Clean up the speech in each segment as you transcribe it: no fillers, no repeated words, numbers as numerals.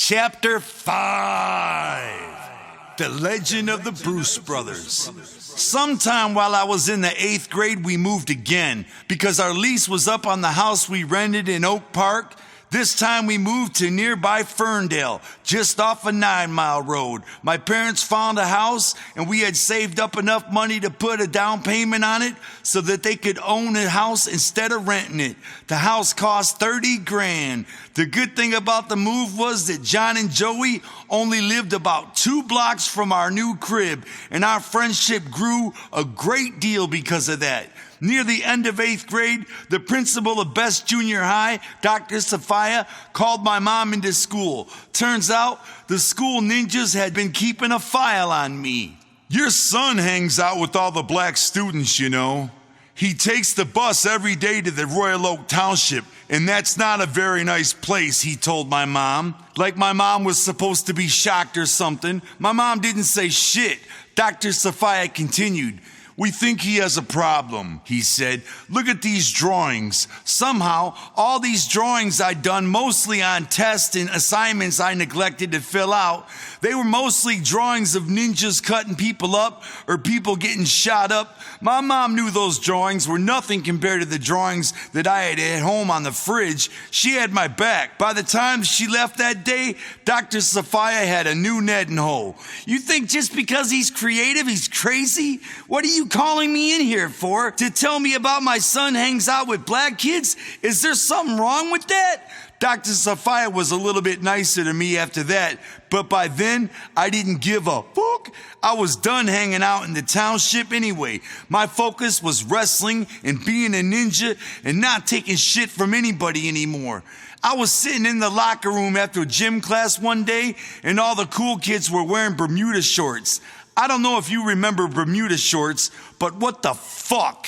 Chapter 5, The Legend of the Bruce Brothers. Sometime while I was in the 8th grade, we moved again because our lease was up on the house we rented in Oak Park. This time we moved to nearby Ferndale, just off a 9-mile road. My parents found a house and we had saved up enough money to put a down payment on it so that they could own a house instead of renting it. The house cost $30,000. The good thing about the move was that John and Joey only lived about 2 blocks from our new crib, and our friendship grew a great deal because of that. Near the end of 8th grade, the principal of Best Junior High, Dr. Sophia, called my mom into school. Turns out the school ninjas had been keeping a file on me. "Your son hangs out with all the black students, you know. He takes the bus every day to the Royal Oak Township, and that's not a very nice place," he told my mom. Like my mom was supposed to be shocked or something. My mom didn't say shit. Dr. Sophia continued. "We think he has a problem," he said. "Look at these drawings. Somehow, all these drawings I'd done mostly on tests and assignments I neglected to fill out, they were mostly drawings of ninjas cutting people up or people getting shot up. My mom knew those drawings were nothing compared to the drawings that I had at home on the fridge. She had my back. By the time she left that day, Dr. Sophia had a new Ned and Ho. You think just because he's creative, he's crazy? What are you calling me in here for? To tell me about my son hangs out with black kids? Is there something wrong with that?" Dr. Sophia was a little bit nicer to me after that, but by then, I didn't give a fuck. I was done hanging out in the township anyway. My focus was wrestling and being a ninja and not taking shit from anybody anymore. I was sitting in the locker room after gym class one day, and all the cool kids were wearing Bermuda shorts. I don't know if you remember Bermuda shorts, but what the fuck?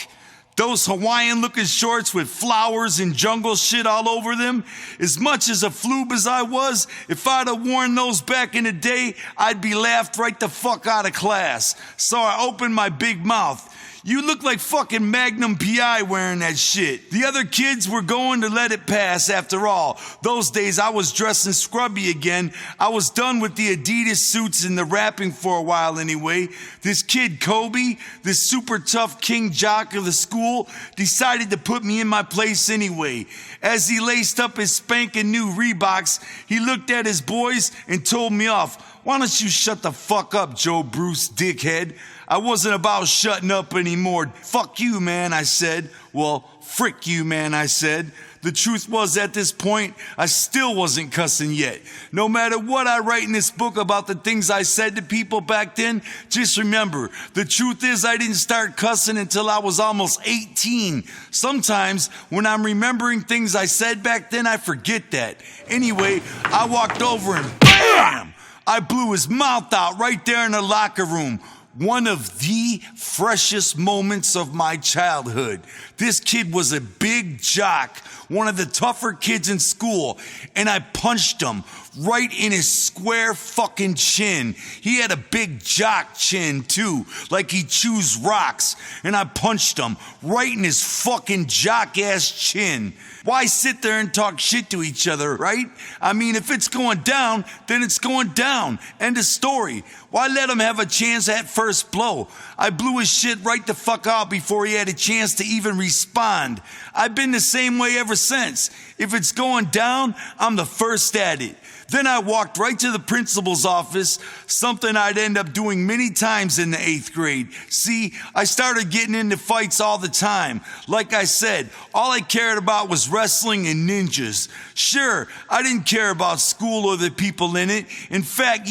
Those Hawaiian-looking shorts with flowers and jungle shit all over them? As much as a floob as I was, if I'd have worn those back in the day, I'd be laughed right the fuck out of class. So I opened my big mouth. "You look like fucking Magnum PI wearing that shit." The other kids were going to let it pass after all. Those days I was dressing scrubby again. I was done with the Adidas suits and the rapping for a while anyway. This kid Kobe, this super tough king jock of the school, decided to put me in my place anyway. As he laced up his spanking new Reeboks, he looked at his boys and told me off. "Why don't you shut the fuck up, Joe Bruce, dickhead?" I wasn't about shutting up anymore. "Fuck you, man," I said. "Well, frick you, man," I said. The truth was, at this point, I still wasn't cussing yet. No matter what I write in this book about the things I said to people back then, just remember, the truth is I didn't start cussing until I was almost 18. Sometimes, when I'm remembering things I said back then, I forget that. Anyway, I walked over and BAM! I blew his mouth out right there in the locker room. One of the freshest moments of my childhood. This kid was a big jock, one of the tougher kids in school, and I punched him right in his square fucking chin. He had a big jock chin too, like he chews rocks, and I punched him right in his fucking jock ass chin. Why sit there and talk shit to each other, right? I mean, if it's going down, then it's going down. End of story. Why let him have a chance at first blow? I blew his shit right the fuck out before he had a chance to even respond. I've been the same way ever since. If it's going down, I'm the first at it. Then I walked right to the principal's office, something I'd end up doing many times in the 8th grade. See, I started getting into fights all the time. Like I said, all I cared about was wrestling and ninjas. Sure, I didn't care about school or the people in it. In fact,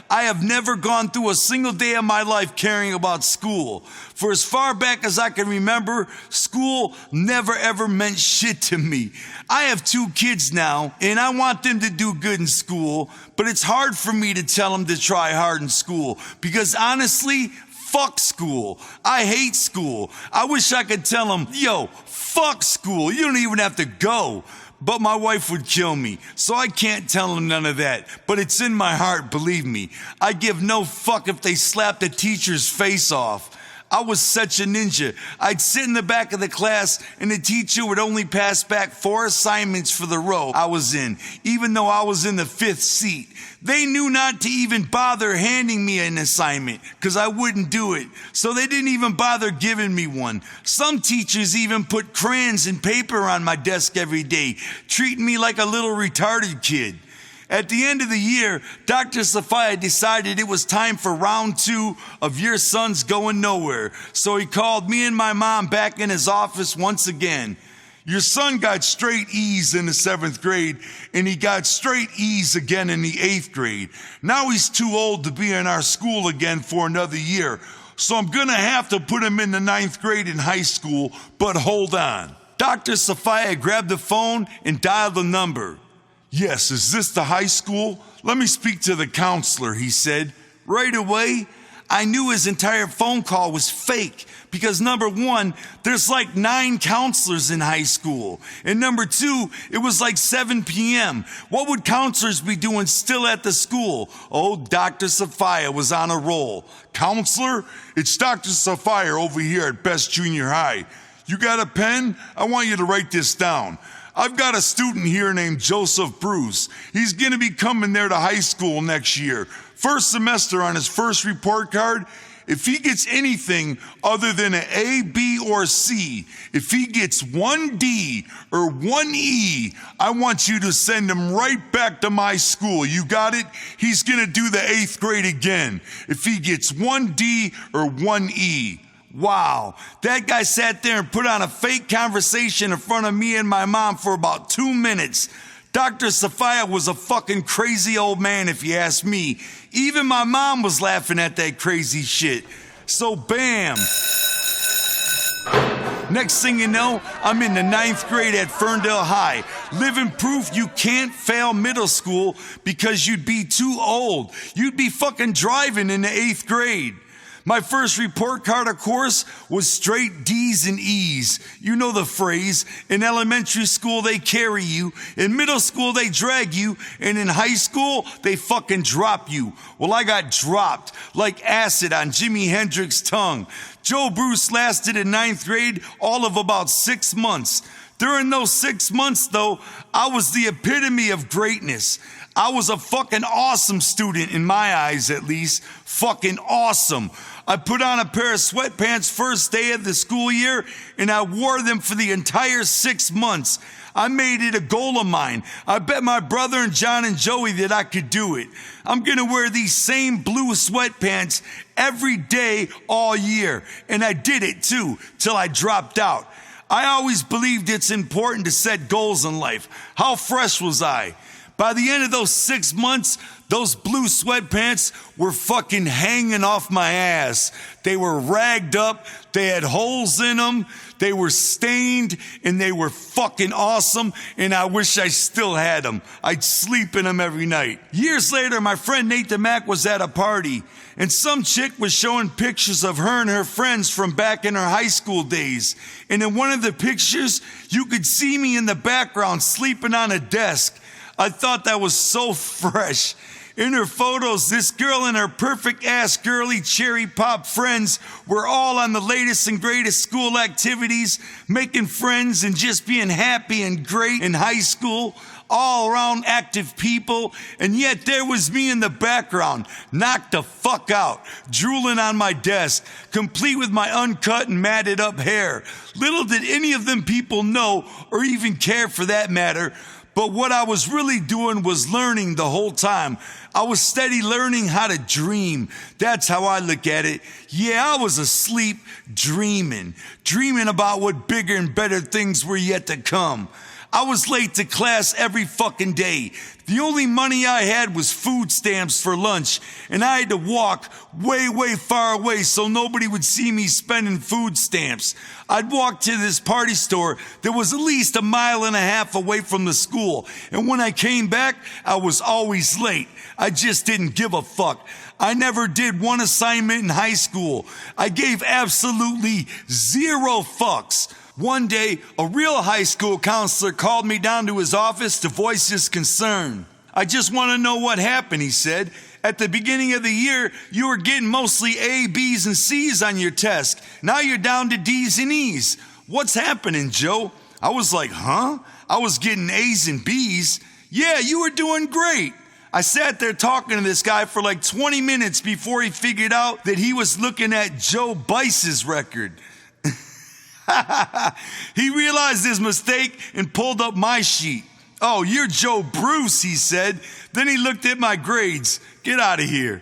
I have never gone through a single day of my life caring about school. For as far back as I can remember, school never ever meant shit to me. I have 2 kids now, and I want them to do good in school, but it's hard for me to tell them to try hard in school, because honestly, fuck school. I hate school. I wish I could tell them, fuck school. You don't even have to go. But my wife would kill me, so I can't tell them none of that. But it's in my heart, believe me. I give no fuck if they slap the teacher's face off. I was such a ninja. I'd sit in the back of the class and the teacher would only pass back 4 assignments for the row I was in, even though I was in the 5th seat. They knew not to even bother handing me an assignment because I wouldn't do it, so they didn't even bother giving me one. Some teachers even put crayons and paper on my desk every day, treating me like a little retarded kid. At the end of the year, Dr. Sophia decided it was time for round 2 of Your Son's Going Nowhere, so he called me and my mom back in his office once again. Your son got straight E's in the 7th grade, and he got straight E's again in the 8th grade. Now he's too old to be in our school again for another year, so I'm gonna have to put him in the 9th grade in high school, but hold on. Dr. Sophia grabbed the phone and dialed the number. Yes, is this the high school? Let me speak to the counselor, he said. Right away, I knew his entire phone call was fake because number 1, there's like 9 counselors in high school. And number 2, it was like 7 p.m. What would counselors be doing still at the school? Oh, Dr. Sophia was on a roll. Counselor, it's Dr. Sophia over here at Best Junior High. You got a pen? I want you to write this down. I've got a student here named Joseph Bruce. He's going to be coming there to high school next year. First semester on his first report card, if he gets anything other than an A, B, or C, if he gets 1 D or 1 E, I want you to send him right back to my school. You got it? He's going to do the 8th grade again. If he gets 1 D or 1 E. Wow, that guy sat there and put on a fake conversation in front of me and my mom for about 2 minutes. Dr. Sophia was a fucking crazy old man if you ask me. Even my mom was laughing at that crazy shit. So bam. Next thing you know, I'm in the 9th grade at Ferndale High, living proof you can't fail middle school because you'd be too old. You'd be fucking driving in the 8th grade. My first report card, of course, was straight D's and E's. You know the phrase. In elementary school, they carry you. In middle school, they drag you. And in high school, they fucking drop you. Well, I got dropped like acid on Jimi Hendrix's tongue. Joe Bruce lasted in 9th grade all of about 6 months. During those 6 months, though, I was the epitome of greatness. I was a fucking awesome student in my eyes, at least. Fucking awesome. I put on a pair of sweatpants first day of the school year, and I wore them for the entire 6 months. I made it a goal of mine. I bet my brother and John and Joey that I could do it. I'm gonna wear these same blue sweatpants every day all year. And I did it too, till I dropped out. I always believed it's important to set goals in life. How fresh was I? By the end of those 6 months, those blue sweatpants were fucking hanging off my ass. They were ragged up, they had holes in them, they were stained, and they were fucking awesome, and I wish I still had them. I'd sleep in them every night. Years later, my friend Nate DeMac was at a party, and some chick was showing pictures of her and her friends from back in her high school days. And in one of the pictures, you could see me in the background sleeping on a desk. I thought that was so fresh. In her photos, this girl and her perfect-ass girly cherry pop friends were all on the latest and greatest school activities, making friends and just being happy and great in high school, all around active people, and yet there was me in the background, knocked the fuck out, drooling on my desk, complete with my uncut and matted up hair. Little did any of them people know, or even care for that matter, but what I was really doing was learning the whole time. I was steady learning how to dream. That's how I look at it. Yeah, I was asleep dreaming about what bigger and better things were yet to come. I was late to class every fucking day. The only money I had was food stamps for lunch, and I had to walk way, way far away so nobody would see me spending food stamps. I'd walk to this party store that was at least 1.5 miles away from the school, and when I came back, I was always late. I just didn't give a fuck. I never did one assignment in high school. I gave absolutely 0 fucks. One day, a real high school counselor called me down to his office to voice his concern. I just want to know what happened, he said. At the beginning of the year, you were getting mostly A, B's, and C's on your test. Now you're down to D's and E's. What's happening, Joe? I was like, huh? I was getting A's and B's. Yeah, you were doing great. I sat there talking to this guy for like 20 minutes before he figured out that he was looking at Joe Bice's record. He realized his mistake and pulled up my sheet. Oh, you're Joe Bruce, he said. Then he looked at my grades. Get out of here.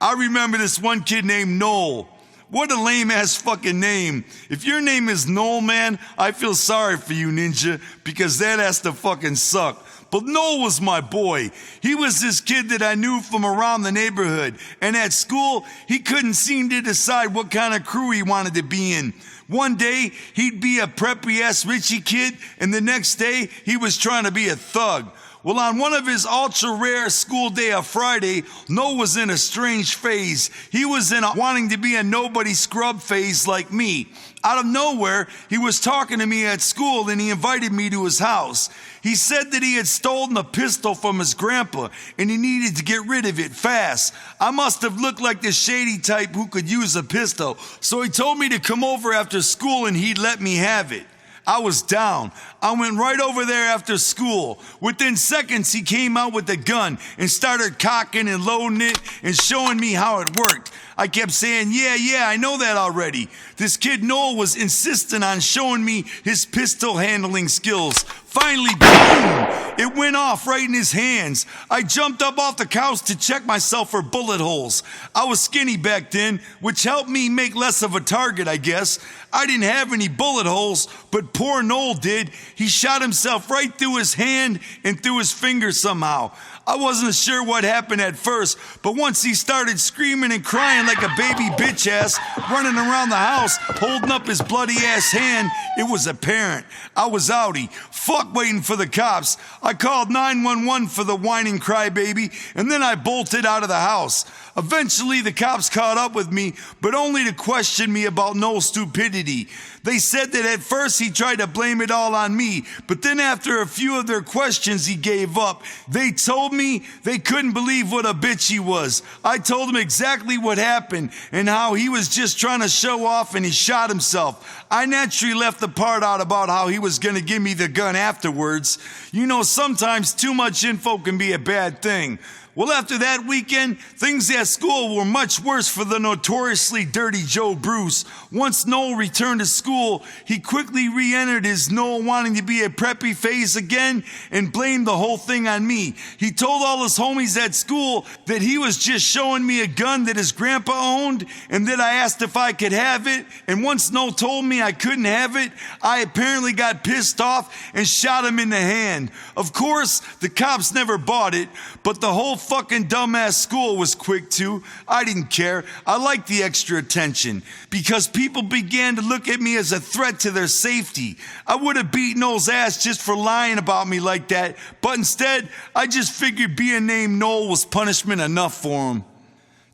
I remember this one kid named Noel. What a lame-ass fucking name. If your name is Noel, man, I feel sorry for you, ninja, because that has to fucking suck. But Noel was my boy. He was this kid that I knew from around the neighborhood. And at school, he couldn't seem to decide what kind of crew he wanted to be in. One day, he'd be a preppy-ass Richie kid, and the next day, he was trying to be a thug. Well, on one of his ultra-rare school day of Friday, Noel was in a strange phase. He was in a wanting to be a nobody scrub phase like me. Out of nowhere, he was talking to me at school and he invited me to his house. He said that he had stolen a pistol from his grandpa and he needed to get rid of it fast. I must have looked like the shady type who could use a pistol, so he told me to come over after school and he'd let me have it. I was down. I went right over there after school. Within seconds, he came out with a gun and started cocking and loading it and showing me how it worked. I kept saying, yeah, I know that already. This kid Noel was insistent on showing me his pistol handling skills. Finally, boom! It went off right in his hands. I jumped up off the couch to check myself for bullet holes. I was skinny back then, which helped me make less of a target, I guess. I didn't have any bullet holes, but poor Noel did. He shot himself right through his hand and through his finger somehow. I wasn't sure what happened at first, but once he started screaming and crying like a baby bitch ass, running around the house, holding up his bloody ass hand, it was apparent. I was outie. Fuck waiting for the cops. I called 911 for the whining crybaby, and then I bolted out of the house. Eventually, the cops caught up with me, but only to question me about Noel's stupidity. They said that at first he tried to blame it all on me, but then after a few of their questions, he gave up. They told me they couldn't believe what a bitch he was. I told them exactly what happened and how he was just trying to show off and he shot himself. I naturally left the part out about how he was going to give me the gun afterwards. You know, sometimes too much info can be a bad thing. Well, after that weekend, things at school were much worse for the notoriously dirty Joe Bruce. Once Noel returned to school, he quickly re-entered his Noel wanting to be a preppy phase again and blamed the whole thing on me. He told all his homies at school that he was just showing me a gun that his grandpa owned and that I asked if I could have it. And once Noel told me I couldn't have it, I apparently got pissed off and shot him in the hand. Of course, the cops never bought it, but the whole fucking dumbass school was quick too. I didn't care. I liked the extra attention because people began to look at me as a threat to their safety. I would have beat Noel's ass just for lying about me like that, but instead, I just figured being named Noel was punishment enough for him.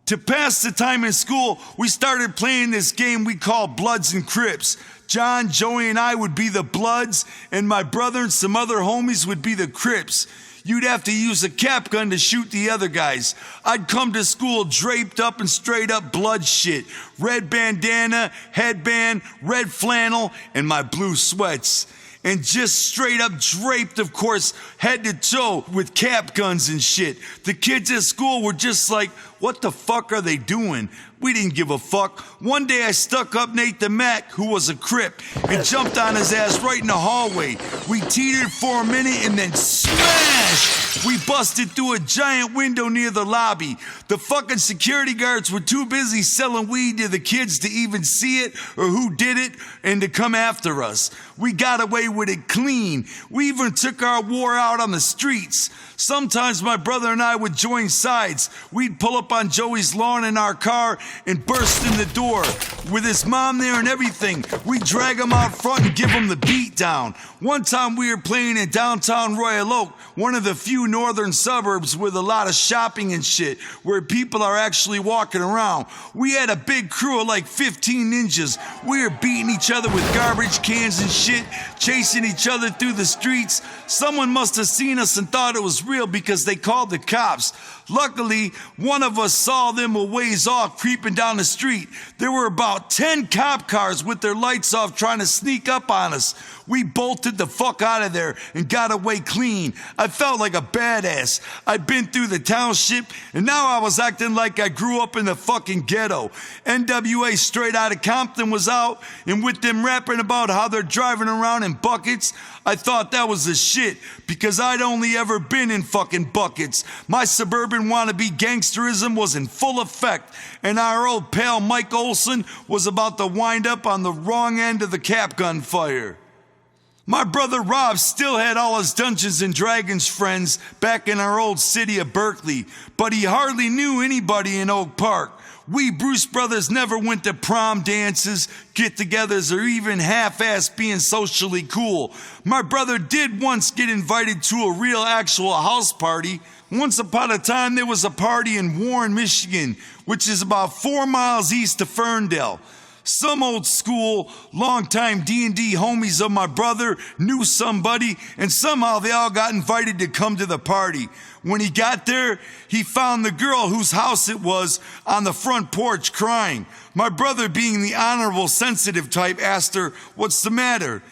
To pass the time in school, we started playing this game we call Bloods and Crips. John, Joey, and I would be the Bloods, and my brother and some other homies would be the Crips. You'd have to use a cap gun to shoot the other guys. I'd come to school draped up in straight up blood shit. Red bandana, headband, red flannel, and my blue sweats. And just straight up draped, of course, head to toe with cap guns and shit. The kids at school were just like, what the fuck are they doing? We didn't give a fuck. One day I stuck up Nate the Mac, who was a Crip, and jumped on his ass right in the hallway. We teetered for a minute and then smash! We busted through a giant window near the lobby. The fucking security guards were too busy selling weed to the kids to even see it or who did it and to come after us. We got away with it clean. We even took our war out on the streets. Sometimes my brother and I would join sides. We'd pull up up on Joey's lawn in our car and burst in the door. With his mom there and everything, we drag him out front and give him the beat down. One time we were playing in downtown Royal Oak, one of the few northern suburbs with a lot of shopping and shit, where people are actually walking around. We had a big crew of like 15 ninjas. We were beating each other with garbage cans and shit, chasing each other through the streets. Someone must have seen us and thought it was real because they called the cops. Luckily, one of us saw them a ways off creeping down the street. There were about 10 cop cars with their lights off trying to sneak up on us. We bolted the fuck out of there and got away clean. I felt like a badass. I'd been through the township and now I was acting like I grew up in the fucking ghetto. NWA Straight Outta Compton was out, and with them rapping about how they're driving around in buckets, I thought that was the shit because I'd only ever been in fucking buckets. My suburban wannabe gangsterism was in full effect, and our old pal Mike Olson was about to wind up on the wrong end of the cap gun fire. My brother Rob still had all his Dungeons and Dragons friends back in our old city of Berkeley, but he hardly knew anybody in Oak Park. We Bruce Brothers never went to prom dances, get-togethers, or even half-ass being socially cool. My brother did once get invited to a real actual house party. Once upon a time, there was a party in Warren, Michigan, which is about 4 miles east of Ferndale. Some old school, longtime D&D homies of my brother knew somebody, and somehow they all got invited to come to the party. When he got there, he found the girl whose house it was on the front porch crying. My brother, being the honorable, sensitive type, asked her, "What's the matter?"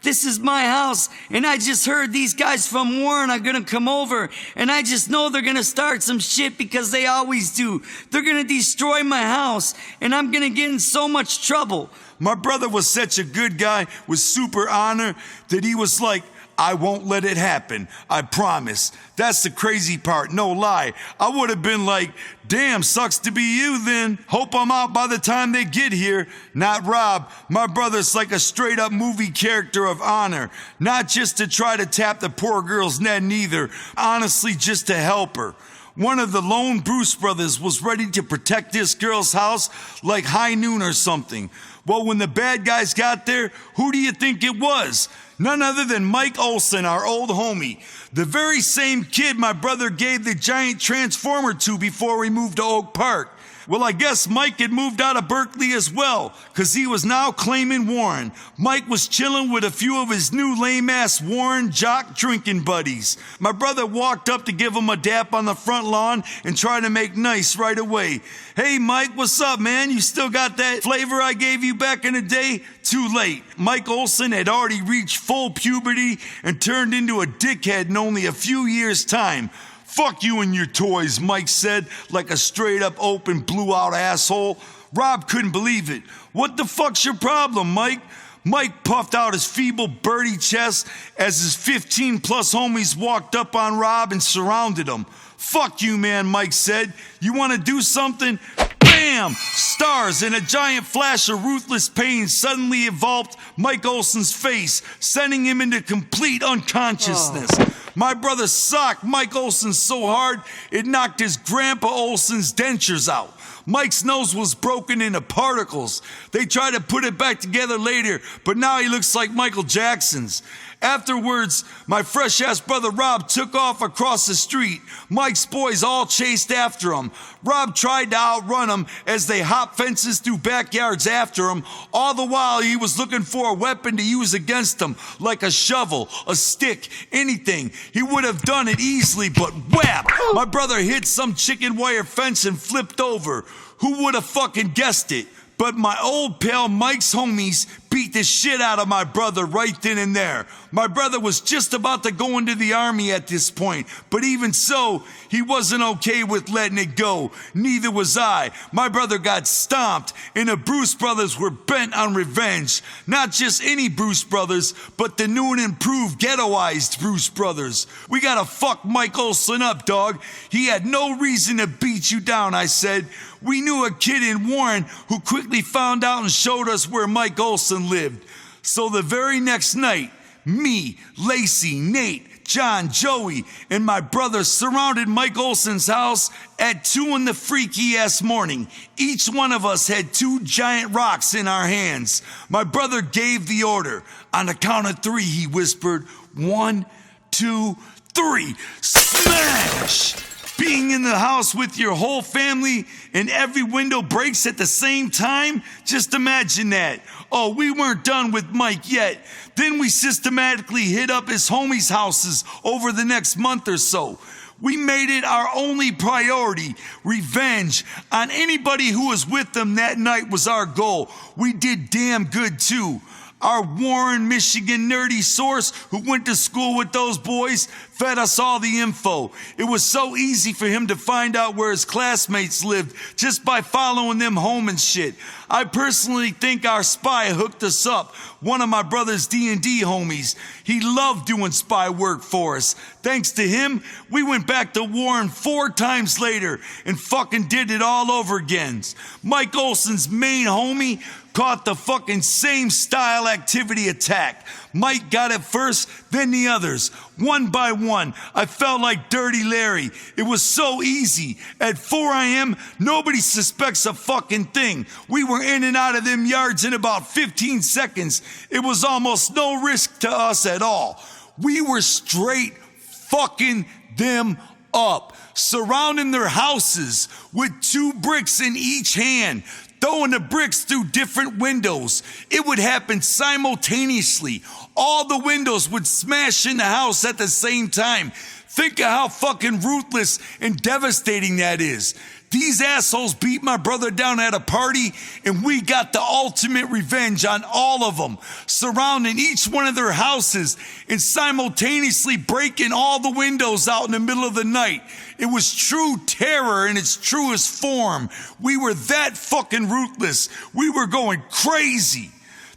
"This is my house, and I just heard these guys from Warren are gonna come over, and I just know they're gonna start some shit because they always do. They're gonna destroy my house, and I'm gonna get in so much trouble." My brother was such a good guy with super honor that he was like, "I won't let it happen, I promise." That's the crazy part, no lie. I would have been like, "Damn, sucks to be you then. Hope I'm out by the time they get here." Not Rob. My brother's like a straight up movie character of honor. Not just to try to tap the poor girl's net neither. Honestly, just to help her. One of the lone Bruce brothers was ready to protect this girl's house like high noon or something. Well, when the bad guys got there, who do you think it was? None other than Mike Olson, our old homie. The very same kid my brother gave the giant transformer to before we moved to Oak Park. Well, I guess Mike had moved out of Berkeley as well, because he was now claiming Warren. Mike was chilling with a few of his new lame-ass Warren jock drinking buddies. My brother walked up to give him a dap on the front lawn and try to make nice right away. "Hey, Mike, what's up, man? You still got that flavor I gave you back in the day?" Too late. Mike Olson had already reached full puberty and turned into a dickhead in only a few years' time. "Fuck you and your toys," Mike said, like a straight-up open, blew-out asshole. Rob couldn't believe it. "What the fuck's your problem, Mike?" Mike puffed out his feeble birdie chest as his 15-plus homies walked up on Rob and surrounded him. "Fuck you, man," Mike said. "You want to do something?" Bam! Stars and a giant flash of ruthless pain suddenly enveloped Mike Olson's face, sending him into complete unconsciousness. My brother socked Mike Olson so hard, it knocked his grandpa Olson's dentures out. Mike's nose was broken into particles. They tried to put it back together later, but now he looks like Michael Jackson's. Afterwards, my fresh-ass brother Rob took off across the street. Mike's boys all chased after him. Rob tried to outrun them as they hopped fences through backyards after him. All the while, he was looking for a weapon to use against them, like a shovel, a stick, anything. He would have done it easily, but whap! My brother hit some chicken wire fence and flipped over. Who would have fucking guessed it? But my old pal Mike's homies beat the shit out of my brother right then and there. My brother was just about to go into the army at this point, but even so, he wasn't okay with letting it go. Neither was I. My brother got stomped, and the Bruce brothers were bent on revenge. Not just any Bruce brothers, but the new and improved ghettoized Bruce brothers. "We gotta fuck Mike Olson up, dog. He had no reason to beat you down," I said. We knew a kid in Warren who quickly found out and showed us where Mike Olson lived. So the very next night, me, Lacey, Nate, John, Joey, and my brother surrounded Mike Olson's house at 2 in the freaky ass morning. Each one of us had 2 giant rocks in our hands. My brother gave the order. On the count of 3, he whispered, 1, 2, 3, smash! Being in the house with your whole family and every window breaks at the same time? Just imagine that. Oh, we weren't done with Mike yet. Then we systematically hit up his homies' houses over the next month or so. We made it our only priority. Revenge on anybody who was with them that night was our goal. We did damn good too. Our Warren, Michigan nerdy source who went to school with those boys fed us all the info. It was so easy for him to find out where his classmates lived just by following them home and shit. I personally think our spy hooked us up, one of my brother's D&D homies. He loved doing spy work for us. Thanks to him, we went back to Warren 4 times later and fucking did it all over again. Mike Olson's main homie caught the fucking same style activity attack. Mike got it first, then the others. One by one, I felt like Dirty Larry. It was so easy. At 4 a.m., nobody suspects a fucking thing. We were in and out of them yards in about 15 seconds. It was almost no risk to us at all. We were straight fucking them up, surrounding their houses with 2 bricks in each hand, throwing the bricks through different windows. It would happen simultaneously. All the windows would smash in the house at the same time. Think of how fucking ruthless and devastating that is. These assholes beat my brother down at a party, and we got the ultimate revenge on all of them, surrounding each one of their houses and simultaneously breaking all the windows out in the middle of the night. It was true terror in its truest form. We were that fucking ruthless. We were going crazy.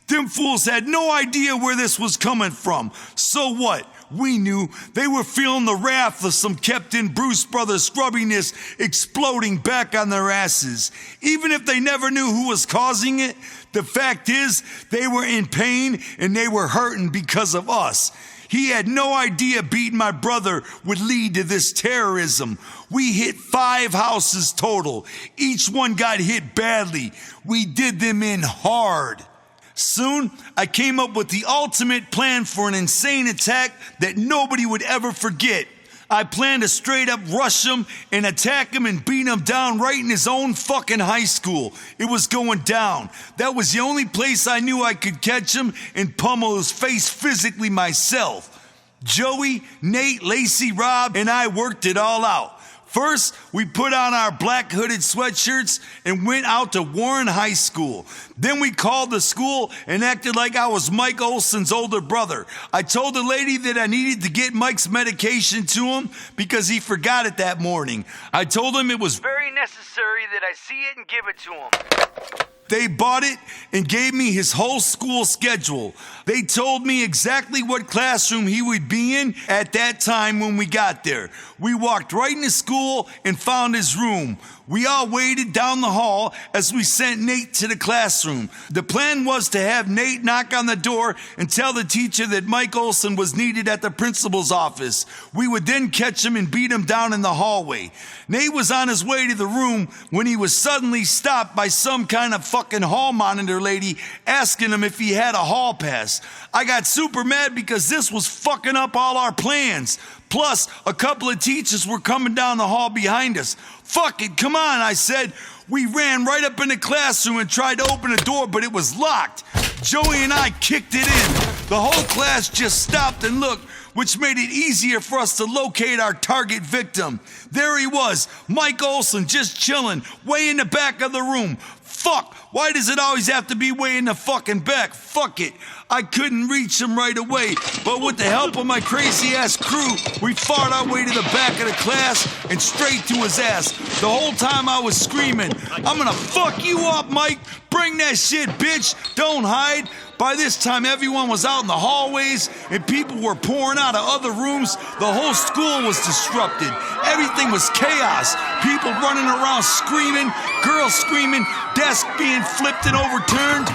Them fools had no idea where this was coming from. So what? We knew. They were feeling the wrath of some kept-in Bruce Brothers scrubbiness exploding back on their asses. Even if they never knew who was causing it, the fact is they were in pain and they were hurting because of us. He had no idea beating my brother would lead to this terrorism. We hit 5 houses total. Each one got hit badly. We did them in hard. Soon, I came up with the ultimate plan for an insane attack that nobody would ever forget. I planned to straight up rush him and attack him and beat him down right in his own fucking high school. It was going down. That was the only place I knew I could catch him and pummel his face physically myself. Joey, Nate, Lacey, Rob, and I worked it all out. First, we put on our black hooded sweatshirts and went out to Warren High School. Then we called the school and acted like I was Mike Olson's older brother. I told the lady that I needed to get Mike's medication to him because he forgot it that morning. I told him it was very necessary that I see it and give it to him. They bought it and gave me his whole school schedule. They told me exactly what classroom he would be in at that time when we got there. We walked right into school and found his room. We all waited down the hall as we sent Nate to the classroom. The plan was to have Nate knock on the door and tell the teacher that Mike Olson was needed at the principal's office. We would then catch him and beat him down in the hallway. Nate was on his way to the room when he was suddenly stopped by some kind of fucking hall monitor lady asking him if he had a hall pass. I got super mad because this was fucking up all our plans. Plus, a couple of teachers were coming down the hall behind us. Fuck it, come on, I said. We ran right up in the classroom and tried to open the door, but it was locked. Joey and I kicked it in. The whole class just stopped and looked, which made it easier for us to locate our target victim. There he was, Mike Olson, just chilling, way in the back of the room. Fuck, why does it always have to be way in the fucking back? Fuck it. I couldn't reach him right away, but with the help of my crazy-ass crew, we fought our way to the back of the class and straight to his ass. The whole time I was screaming, I'm gonna fuck you up, Mike. Bring that shit, bitch. Don't hide. By this time, everyone was out in the hallways and people were pouring out of other rooms. The whole school was disrupted. Everything was chaos. People running around screaming, girls screaming, desks being flipped and overturned.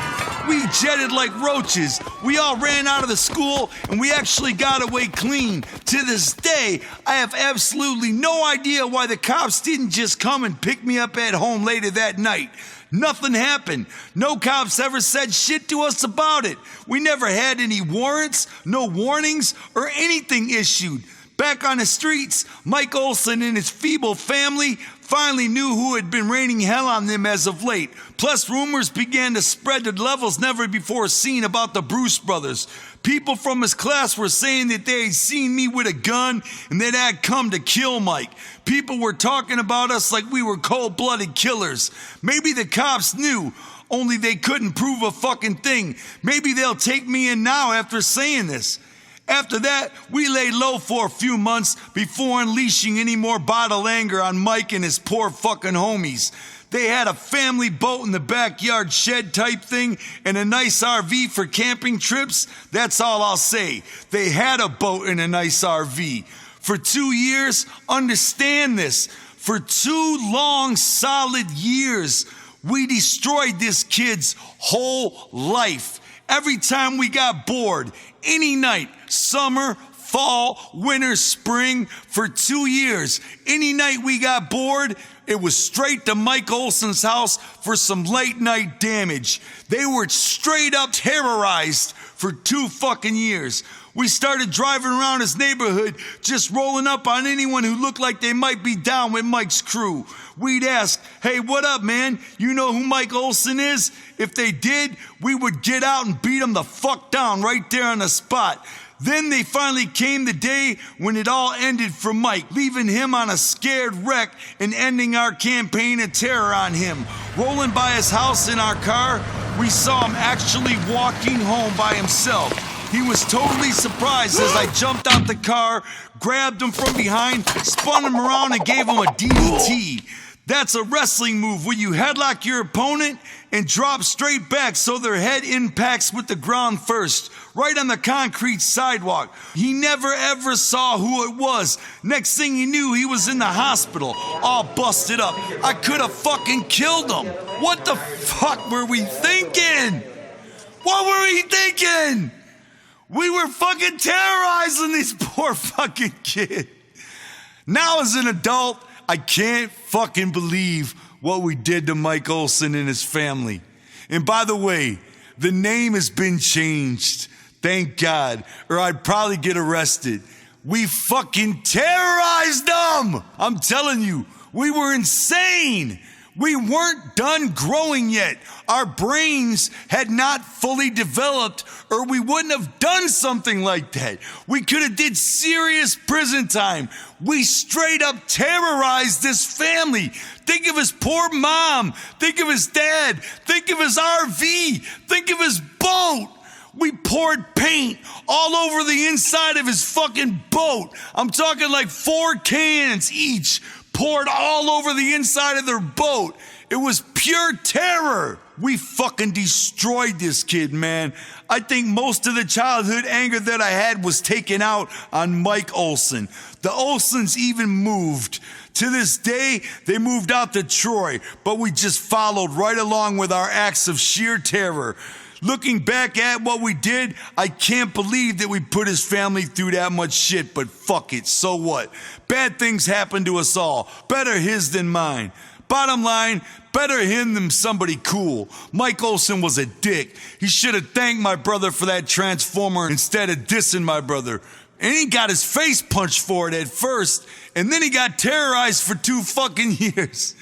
We jetted like roaches. We all ran out of the school and we actually got away clean. To this day, I have absolutely no idea why the cops didn't just come and pick me up at home later that night. Nothing happened. No cops ever said shit to us about it. We never had any warrants, no warnings, or anything issued. Back on the streets, Mike Olson and his feeble family finally knew who had been raining hell on them as of late. Plus, rumors began to spread to levels never before seen about the Bruce brothers. People from his class were saying that they had seen me with a gun and that I'd come to kill Mike. People were talking about us like we were cold-blooded killers. Maybe the cops knew, only they couldn't prove a fucking thing. Maybe they'll take me in now after saying this. After that, we lay low for a few months before unleashing any more bottled anger on Mike and his poor fucking homies. They had a family boat in the backyard shed type thing and a nice RV for camping trips. That's all I'll say. They had a boat and a nice RV. For 2 years, understand this, for 2 long, solid years, we destroyed this kid's whole life. Every time we got bored, any night, summer, fall, winter, spring, for 2 years, any night we got bored, it was straight to Mike Olson's house for some late night damage. They were straight up terrorized for 2 fucking years. We started driving around his neighborhood, just rolling up on anyone who looked like they might be down with Mike's crew. We'd ask, hey, what up, man? You know who Mike Olson is? If they did, we would get out and beat them the fuck down right there on the spot. Then they finally came the day when it all ended for Mike, leaving him on a scared wreck and ending our campaign of terror on him. Rolling by his house in our car, we saw him actually walking home by himself. He was totally surprised as I jumped out the car, grabbed him from behind, spun him around and gave him a DDT. That's a wrestling move where you headlock your opponent and drop straight back so their head impacts with the ground first, right on the concrete sidewalk. He never ever saw who it was. Next thing he knew, he was in the hospital, all busted up. I could have fucking killed him. What the fuck were we thinking? What were we thinking? We were fucking terrorizing this poor fucking kid. Now as an adult, I can't fucking believe what we did to Mike Olson and his family. And by the way, the name has been changed. Thank God, or I'd probably get arrested. We fucking terrorized them! I'm telling you, we were insane. We weren't done growing yet. Our brains had not fully developed, or we wouldn't have done something like that. We could have did serious prison time. We straight up terrorized this family. Think of his poor mom. Think of his dad. Think of his RV. Think of his boat. We poured paint all over the inside of his fucking boat. I'm talking like 4 cans each, poured all over the inside of their boat. It was pure terror. We fucking destroyed this kid, man. I think most of the childhood anger that I had was taken out on Mike Olson. The Olsons even moved. To this day, they moved out to Troy, but we just followed right along with our acts of sheer terror. Looking back at what we did, I can't believe that we put his family through that much shit, but fuck it, so what? Bad things happen to us all. Better his than mine. Bottom line, better him than somebody cool. Mike Olson was a dick. He should have thanked my brother for that transformer instead of dissing my brother. And he got his face punched for it at first, and then he got terrorized for 2 fucking years.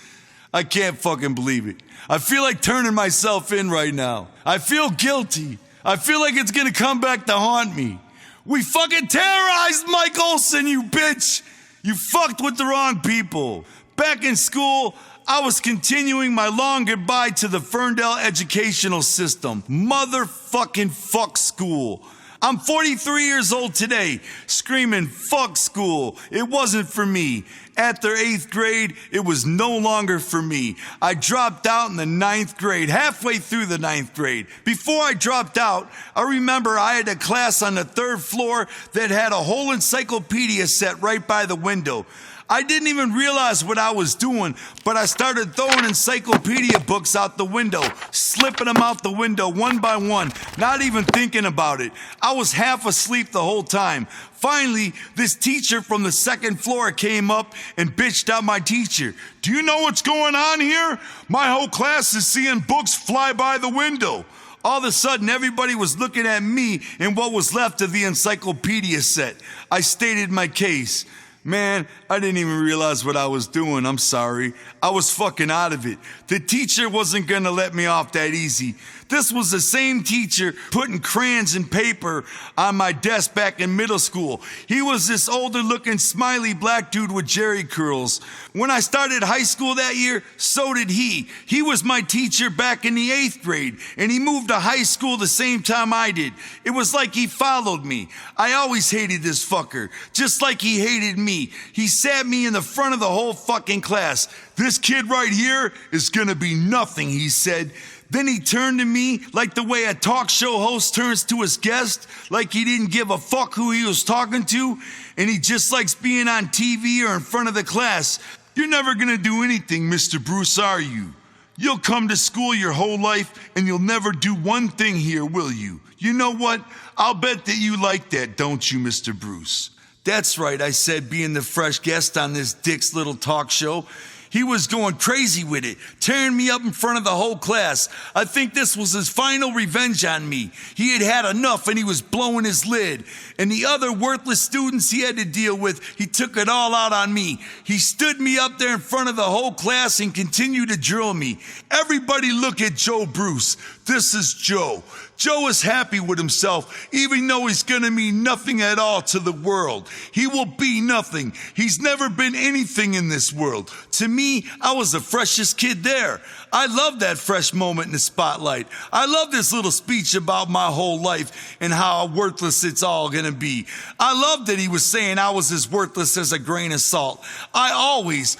I can't fucking believe it. I feel like turning myself in right now. I feel guilty. I feel like it's gonna come back to haunt me. We fucking terrorized Mike Olson, you bitch! You fucked with the wrong people. Back in school, I was continuing my long goodbye to the Ferndale educational system. Motherfucking fuck school. I'm 43 years old today, screaming, fuck school. It wasn't for me. After 8th grade, it was no longer for me. I dropped out in the 9th grade, halfway through the 9th grade. Before I dropped out, I remember I had a class on the 3rd floor that had a whole encyclopedia set right by the window. I didn't even realize what I was doing, but I started throwing encyclopedia books out the window, slipping them out the window one by one, not even thinking about it. I was half asleep the whole time. Finally, this teacher from the second floor came up and bitched out my teacher. "Do you know what's going on here? My whole class is seeing books fly by the window." All of a sudden, everybody was looking at me and what was left of the encyclopedia set. I stated my case. "Man, I didn't even realize what I was doing. I'm sorry. I was fucking out of it. The teacher wasn't gonna let me off that easy." This was the same teacher putting crayons and paper on my desk back in middle school. He was this older looking smiley black dude with jerry curls. When I started high school that year, so did he. He was my teacher back in the 8th grade, and he moved to high school the same time I did. It was like he followed me. I always hated this fucker, just like he hated me. He sat me in the front of the whole fucking class. "This kid right here is gonna be nothing," he said. Then he turned to me like the way a talk show host turns to his guest, like he didn't give a fuck who he was talking to, and he just likes being on TV or in front of the class. "You're never gonna do anything, Mr. Bruce, are you? You'll come to school your whole life and you'll never do one thing here, will you? You know what? I'll bet that you like that, don't you, Mr. Bruce?" "That's right," I said, being the fresh guest on this dick's little talk show. He was going crazy with it, tearing me up in front of the whole class. I think this was his final revenge on me. He had had enough and he was blowing his lid. And the other worthless students he had to deal with, he took it all out on me. He stood me up there in front of the whole class and continued to drill me. "Everybody look at Joe Bruce. This is Joe. Joe is happy with himself, even though he's gonna mean nothing at all to the world. He will be nothing. He's never been anything in this world. To me, I was the freshest kid there. I love that fresh moment in the spotlight. I love this little speech about my whole life and how worthless it's all gonna be. I love that he was saying I was as worthless as a grain of salt. I always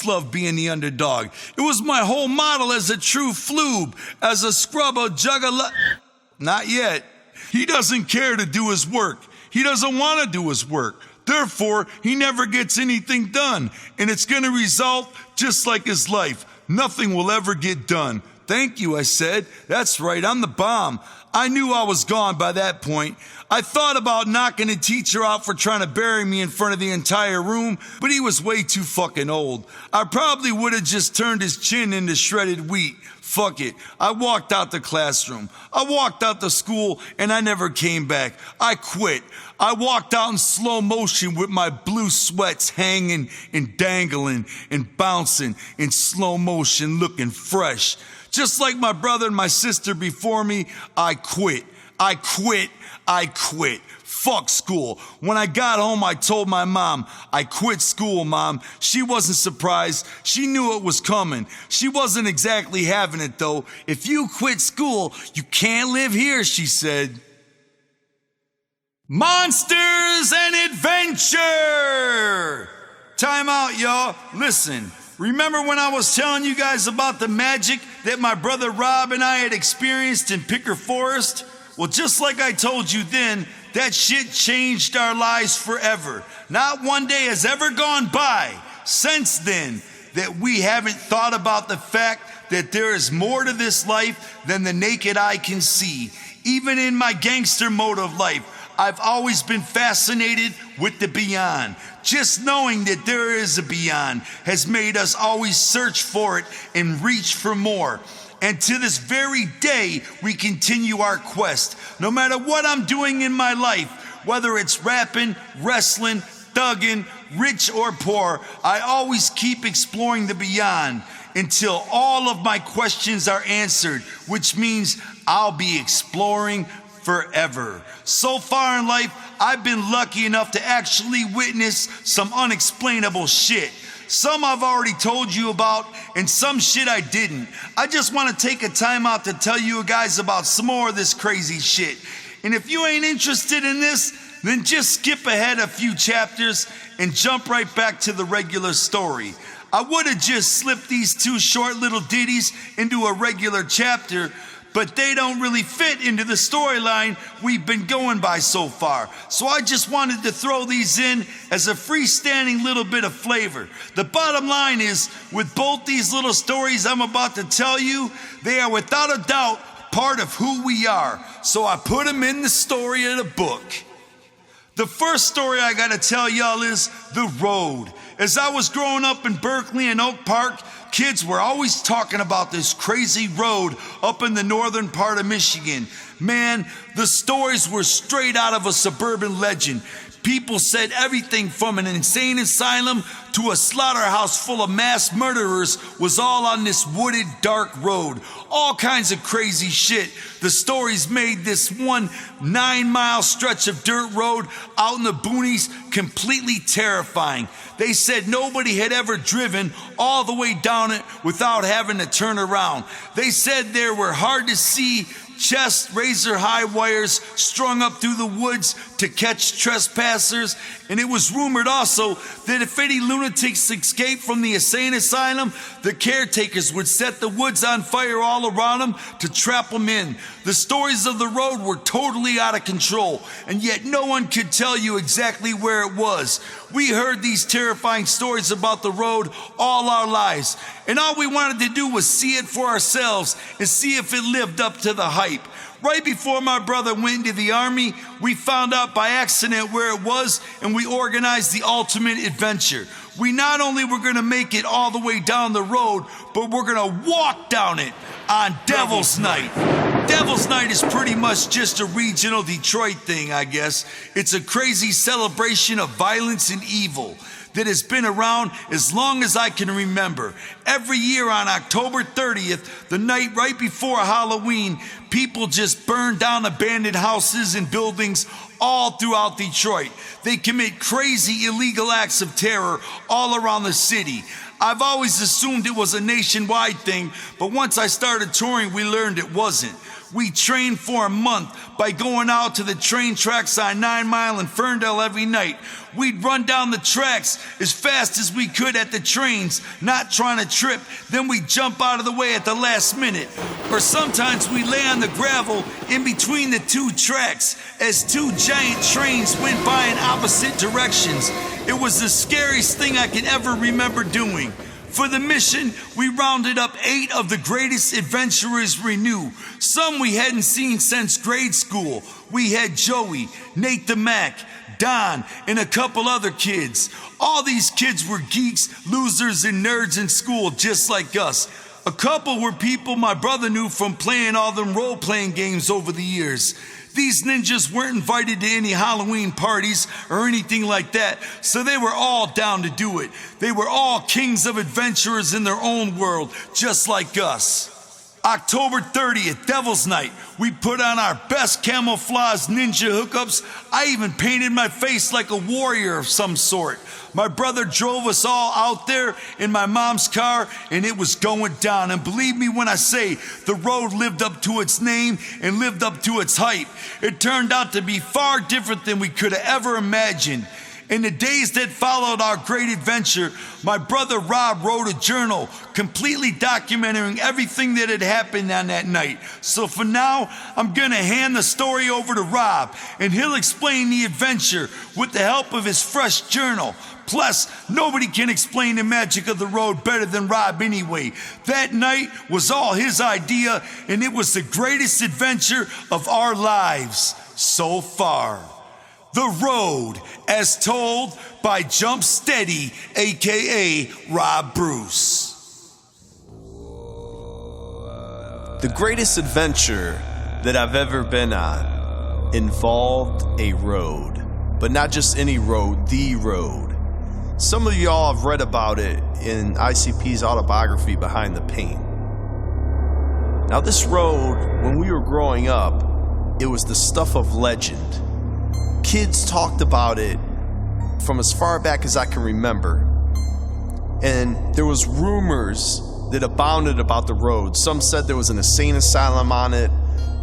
loved being the underdog. It was my whole model as a true floob, as a scrub, a juggalo. Not yet. He doesn't care to do his work. He doesn't want to do his work. Therefore, he never gets anything done. And it's going to result just like his life. Nothing will ever get done." "Thank you," I said. "That's right, I'm the bomb." I knew I was gone by that point. I thought about knocking the teacher out for trying to bury me in front of the entire room, but he was way too fucking old. I probably would have just turned his chin into shredded wheat. Fuck it. I walked out the classroom. I walked out the school, and I never came back. I quit. I walked out in slow motion with my blue sweats hanging and dangling and bouncing in slow motion, looking fresh. Just like my brother and my sister before me, I quit. I quit. I quit. Fuck school. When I got home, I told my mom, "I quit school, Mom." She wasn't surprised. She knew it was coming. She wasn't exactly having it, though. "If you quit school, you can't live here," she said. Monsters and adventure! Time out, y'all. Listen. Remember when I was telling you guys about the magic that my brother Rob and I had experienced in Picker Forest? Well, just like I told you then, that shit changed our lives forever. Not one day has ever gone by since then that we haven't thought about the fact that there is more to this life than the naked eye can see. Even in my gangster mode of life, I've always been fascinated with the beyond. Just knowing that there is a beyond has made us always search for it and reach for more. And to this very day, we continue our quest. No matter what I'm doing in my life, whether it's rapping, wrestling, thugging, rich or poor, I always keep exploring the beyond until all of my questions are answered, which means I'll be exploring forever. So far in life, I've been lucky enough to actually witness some unexplainable shit. Some I've already told you about, and some shit I didn't. I just want to take a time out to tell you guys about some more of this crazy shit. And if you ain't interested in this, then just skip ahead a few chapters and jump right back to the regular story. I would have just slipped these two short little ditties into a regular chapter, but they don't really fit into the storyline we've been going by so far. So I just wanted to throw these in as a freestanding little bit of flavor. The bottom line is, with both these little stories I'm about to tell you, they are without a doubt part of who we are. So I put them in the story of the book. The first story I gotta tell y'all is The Road. As I was growing up in Berkeley and Oak Park, kids were always talking about this crazy road up in the northern part of Michigan. Man, the stories were straight out of a suburban legend. People said everything from an insane asylum to a slaughterhouse full of mass murderers was all on this wooded, dark road. All kinds of crazy shit. The stories made this one 9-mile stretch of dirt road out in the boonies completely terrifying. They said nobody had ever driven all the way down it without having to turn around. They said there were hard to see chest razor-high wires strung up through the woods to catch trespassers, and it was rumored also that if any lunatics escaped from the insane asylum, the caretakers would set the woods on fire all around them to trap them in. The stories of the road were totally out of control, and yet no one could tell you exactly where it was. We heard these terrifying stories about the road all our lives, and all we wanted to do was see it for ourselves and see if it lived up to the hype. Right before my brother went into the army, we found out by accident where it was, and we organized the ultimate adventure. We not only were going to make it all the way down the road, but we're going to walk down it on Devil's Night. Devil's Night is pretty much just a regional Detroit thing, I guess. It's a crazy celebration of violence and evil that has been around as long as I can remember. Every year on October 30th, the night right before Halloween, people just burn down abandoned houses and buildings all throughout Detroit. They commit crazy illegal acts of terror all around the city. I've always assumed it was a nationwide thing, but once I started touring, we learned it wasn't. We trained for a month by going out to the train tracks on 9 Mile and Ferndale every night. We'd run down the tracks as fast as we could at the trains, not trying to trip. Then we'd jump out of the way at the last minute. Or sometimes we'd lay on the gravel in between the two tracks as two giant trains went by in opposite directions. It was the scariest thing I can ever remember doing. For the mission, we rounded up 8 of the greatest adventurers we knew. Some we hadn't seen since grade school. We had Joey, Nate the Mac, Don, and a couple other kids. All these kids were geeks, losers, and nerds in school just like us. A couple were people my brother knew from playing all them role-playing games over the years. These ninjas weren't invited to any Halloween parties or anything like that, so they were all down to do it. They were all kings of adventurers in their own world, just like us. October 30th, Devil's Night. We put on our best camouflage ninja hookups. I even painted my face like a warrior of some sort. My brother drove us all out there in my mom's car, and it was going down. And believe me when I say, the road lived up to its name and lived up to its hype. It turned out to be far different than we could have ever imagined. In the days that followed our great adventure, my brother Rob wrote a journal completely documenting everything that had happened on that night. So for now, I'm going to hand the story over to Rob, and he'll explain the adventure with the help of his fresh journal. Plus, nobody can explain the magic of the road better than Rob anyway. That night was all his idea, and it was the greatest adventure of our lives so far. The Road, as told by Jump Steady, aka Rob Bruce. The greatest adventure that I've ever been on involved a road, but not just any road, the road. Some of y'all have read about it in ICP's autobiography, Behind the Pain. Now this road, when we were growing up, it was the stuff of legend. Kids talked about it from as far back as I can remember. And there was rumors that abounded about the road. Some said there was an insane asylum on it.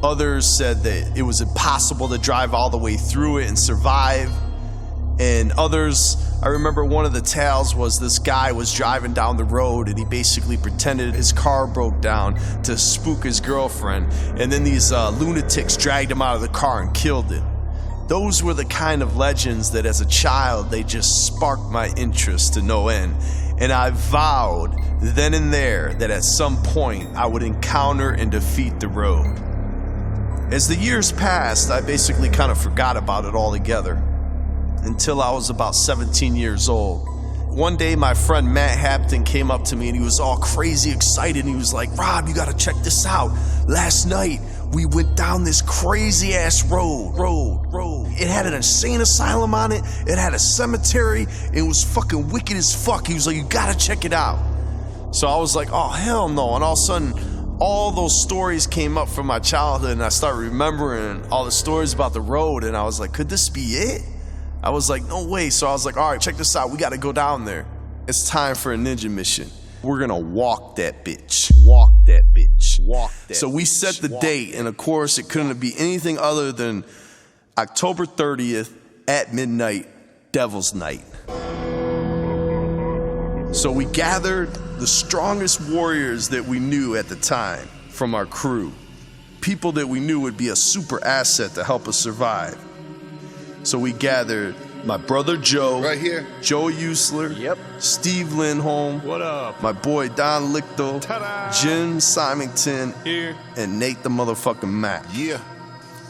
Others said that it was impossible to drive all the way through it and survive. And others, I remember one of the tales was this guy was driving down the road and he basically pretended his car broke down to spook his girlfriend. And then these lunatics dragged him out of the car and killed him. Those were the kind of legends that as a child, they just sparked my interest to no end. And I vowed then and there that at some point I would encounter and defeat the road. As the years passed, I basically kind of forgot about it altogether until I was about 17 years old. One day my friend Matt Hampton came up to me and he was all crazy excited and he was like, "Rob, you gotta check this out. Last night we went down this crazy ass road. It had an insane asylum on it. It had a cemetery. It was fucking wicked as fuck." He was like, "You gotta check it out." So I was like, "Oh, hell no." And all of a sudden, all those stories came up from my childhood and I started remembering all the stories about the road and I was like, could this be it? I was like, no way. So I was like, all right, check this out. We got to go down there. It's time for a ninja mission. We're going to walk that bitch. Walk that bitch. Walk that. So we set the date, and of course, it couldn't be anything other than October 30th at midnight, Devil's Night. So we gathered the strongest warriors that we knew at the time from our crew. People that we knew would be a super asset to help us survive. So we gathered my brother Joe, right here, Joe Usler, yep, Steve Lindholm, what up, my boy Don Lichtel, ta-da, Jim Symington, here, and Nate the motherfucking Mac. Yeah.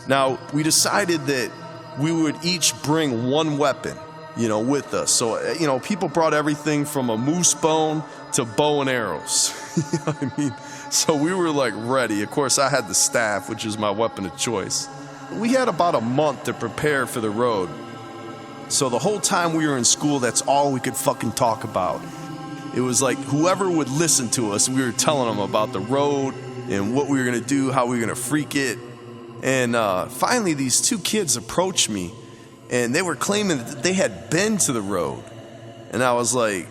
Now, we decided that we would each bring one weapon, with us. So, people brought everything from a moose bone to bow and arrows. You know what I mean? So we were like ready. Of course, I had the staff, which is my weapon of choice. We had about a month to prepare for the road. So the whole time we were in school, that's all we could fucking talk about. It was like whoever would listen to us, we were telling them about the road and what we were gonna do, how we were gonna freak it. And finally, these two kids approached me and they were claiming that they had been to the road. And I was like,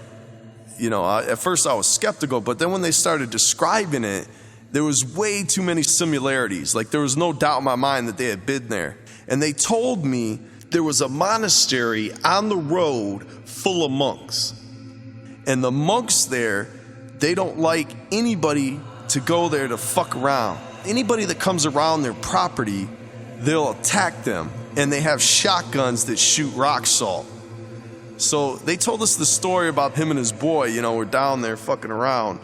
at first I was skeptical, but then when they started describing it, there was way too many similarities. Like there was no doubt in my mind that they had been there. And they told me there was a monastery on the road full of monks. And the monks there, they don't like anybody to go there to fuck around. Anybody that comes around their property, they'll attack them. And they have shotguns that shoot rock salt. So they told us the story about him and his boy, were down there fucking around.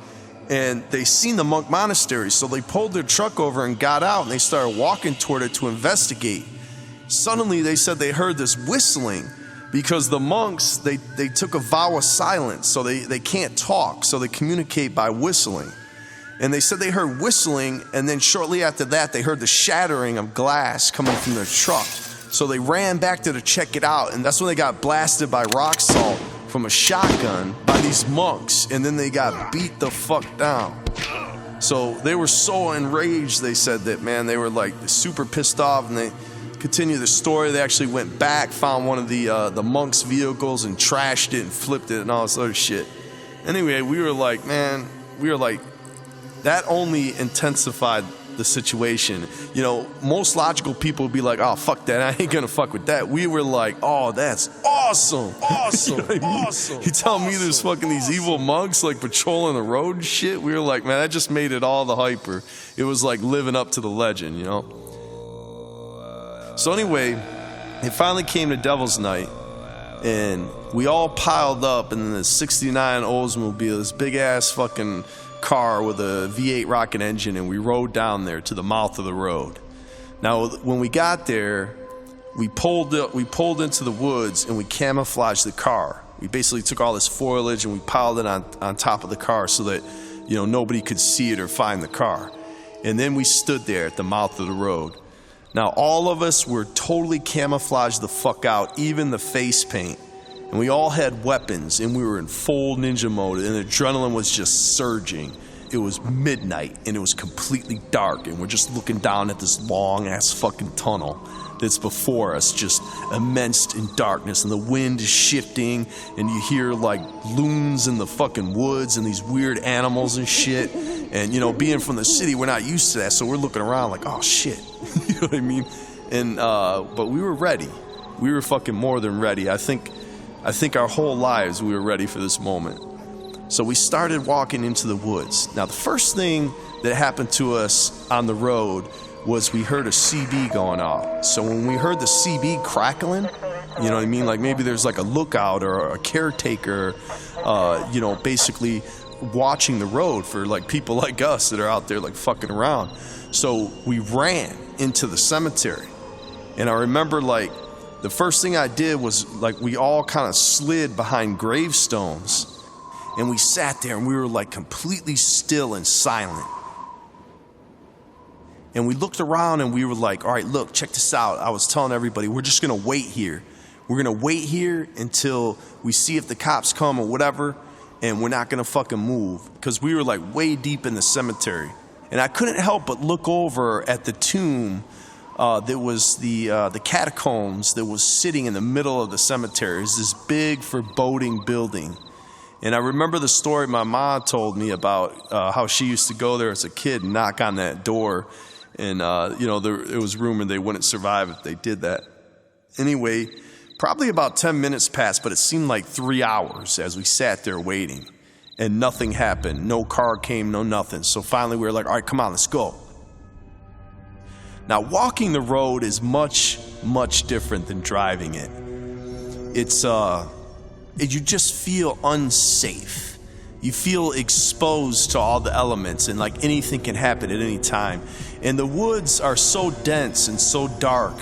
And they seen the monk monastery, so they pulled their truck over and got out and they started walking toward it to investigate. Suddenly they said they heard this whistling because the monks, they took a vow of silence, so they can't talk, so they communicate by whistling. And they said they heard whistling, and then shortly after that they heard the shattering of glass coming from their truck. So they ran back there to check it out, and that's when they got blasted by rock salt from a shotgun by these monks, and then they got beat the fuck down. So they were so enraged, they said that, man, they were like super pissed off, and they continued the story. They actually went back, found one of the monks' vehicles and trashed it and flipped it and all this other shit. Anyway, we were like, that only intensified the situation. Most logical people would be like, oh, fuck that, I ain't gonna fuck with that. We were like, oh, that's awesome. Awesome. You know what I mean? Awesome. You tell me there's fucking these evil monks like patrolling the road and shit. We were like, man, that just made it all the hyper. It was like living up to the legend, So anyway, it finally came to Devil's Night, and we all piled up in the 69 Oldsmobile, this big ass fucking car with a V8 rocket engine, and we rode down there to the mouth of the road. Now, when we got there, we pulled into the woods and we camouflaged the car. We basically took all this foliage and we piled it on top of the car so that nobody could see it or find the car. And then we stood there at the mouth of the road. Now, all of us were totally camouflaged the fuck out, even the face paint. And we all had weapons, and we were in full ninja mode, and adrenaline was just surging. It was midnight, and it was completely dark, and we're just looking down at this long-ass fucking tunnel that's before us, just immense in darkness, and the wind is shifting, and you hear, like, loons in the fucking woods, and these weird animals and shit. And, being from the city, we're not used to that, so we're looking around like, oh, shit. You know what I mean? And, but we were ready. We were fucking more than ready. I think our whole lives we were ready for this moment. So we started walking into the woods. Now, the first thing that happened to us on the road was we heard a CB going off. So when we heard the CB crackling, you know what I mean? Like maybe there's like a lookout or a caretaker, you know, basically watching the road for like people like us that are out there like fucking around. So we ran into the cemetery. And I remember like the first thing I did was like we all kind of slid behind gravestones and we sat there and we were like completely still and silent. And we looked around and we were like, all right, look, check this out. I was telling everybody, we're just going to wait here. We're going to wait here until we see if the cops come or whatever, and we're not going to fucking move. Because we were like way deep in the cemetery. And I couldn't help but look over at the tomb that was the catacombs that was sitting in the middle of the cemetery. It was this big foreboding building. And I remember the story my mom told me about how she used to go there as a kid and knock on that door. And, you know, it was rumored they wouldn't survive if they did that. Anyway, probably about 10 minutes passed, but it seemed like 3 hours as we sat there waiting. And nothing happened. No car came, no nothing. So finally we were like, all right, come on, let's go. Now, walking the road is much, much different than driving it. It's, you just feel unsafe. You feel exposed to all the elements and like anything can happen at any time. And the woods are so dense and so dark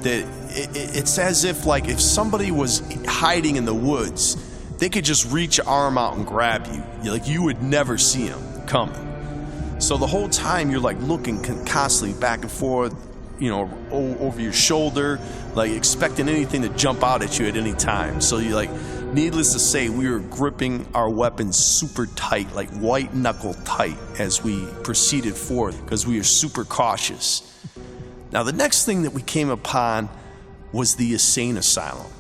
that it's as if like if somebody was hiding in the woods, they could just reach your arm out and grab you. Like you would never see them coming. So the whole time you're like looking constantly back and forth, you know, over your shoulder, like expecting anything to jump out at you at any time. So you like, needless to say, we were gripping our weapons super tight, like white knuckle tight as we proceeded forth because we were super cautious. Now, the next thing that we came upon was the insane asylum.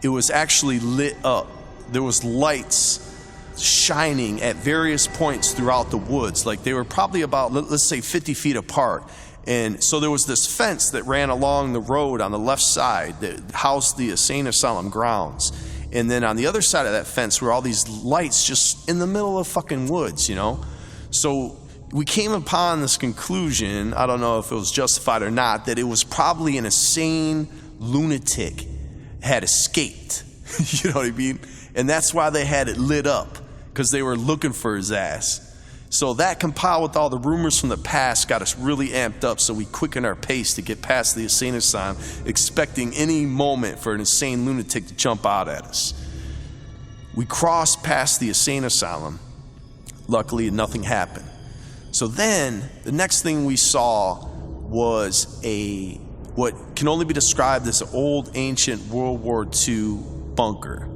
It was actually lit up. There was lights shining at various points throughout the woods. Like they were probably about, let's say 50 feet apart. And so there was this fence that ran along the road on the left side that housed the insane asylum grounds. And then on the other side of that fence were all these lights just in the middle of fucking woods, you know? So we came upon this conclusion, I don't know if it was justified or not, that it was probably an insane lunatic had escaped. You know what I mean? And that's why they had it lit up, because they were looking for his ass. So that compiled with all the rumors from the past got us really amped up, so we quickened our pace to get past the insane asylum, expecting any moment for an insane lunatic to jump out at us. We crossed past the insane asylum. Luckily, nothing happened. So then, the next thing we saw was what can only be described as an old, ancient World War II bunker.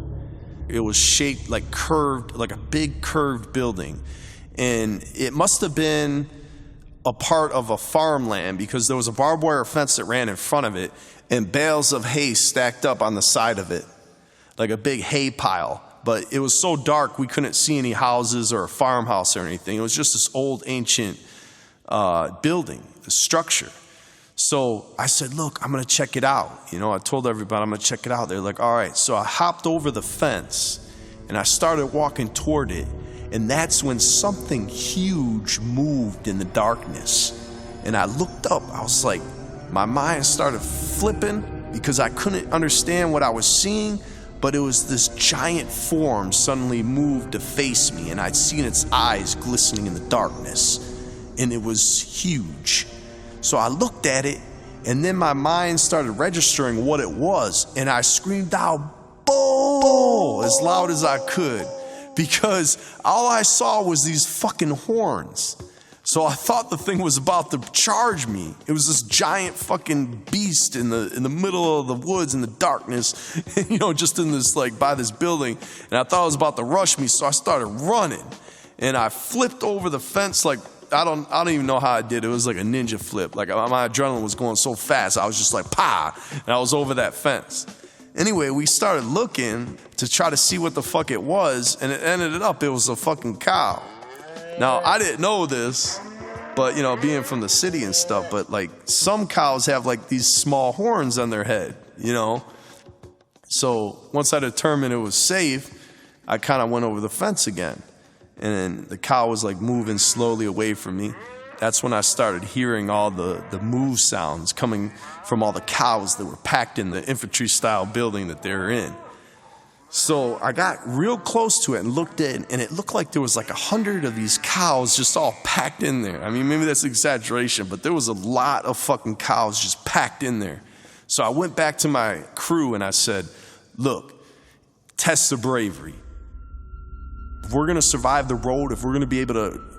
It was shaped like curved, like a big curved building. And it must have been a part of a farmland because there was a barbed wire fence that ran in front of it and bales of hay stacked up on the side of it, like a big hay pile. But it was so dark we couldn't see any houses or a farmhouse or anything. It was just this old ancient building, the structure. So I said, look, I'm going to check it out. You know, I told everybody I'm going to check it out. They're like, all right. So I hopped over the fence and I started walking toward it. And that's when something huge moved in the darkness. And I looked up. I was like, my mind started flipping because I couldn't understand what I was seeing. But it was this giant form suddenly moved to face me. And I'd seen its eyes glistening in the darkness. And it was huge. So I looked at it. And then my mind started registering what it was. And I screamed out, "Boo!" as loud as I could. Because all I saw was these fucking horns. So I thought the thing was about to charge me. It was this giant fucking beast in the middle of the woods in the darkness, you know, just in this, like, by this building. And I thought it was about to rush me, so I started running. And I flipped over the fence like, I don't even know how I did it. It was like a ninja flip. Like, my adrenaline was going so fast, I was just like, "Pah!" And I was over that fence. Anyway, we started looking to try to see what the fuck it was, and it ended up, it was a fucking cow. Now, I didn't know this, but, you know, being from the city and stuff, but, like, some cows have, like, these small horns on their head, you know? So once I determined it was safe, I kind of went over the fence again. And then the cow was like moving slowly away from me. That's when I started hearing all the moo sounds coming from all the cows that were packed in the infantry style building that they were in. So I got real close to it and looked in, and it looked like there was like 100 of these cows just all packed in there. I mean, maybe that's exaggeration, but there was a lot of fucking cows just packed in there. So I went back to my crew and I said, look, test the bravery. If we're going to survive the road, if we're going to be able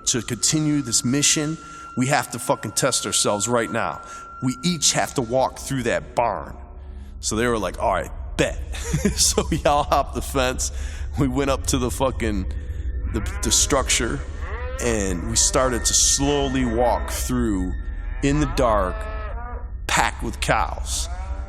to continue this mission, we have to fucking test ourselves right now. We each have to walk through that barn. So they were like, all right, bet. So we all hopped the fence. We went up to the fucking, the structure, and we started to slowly walk through in the dark, packed with cows.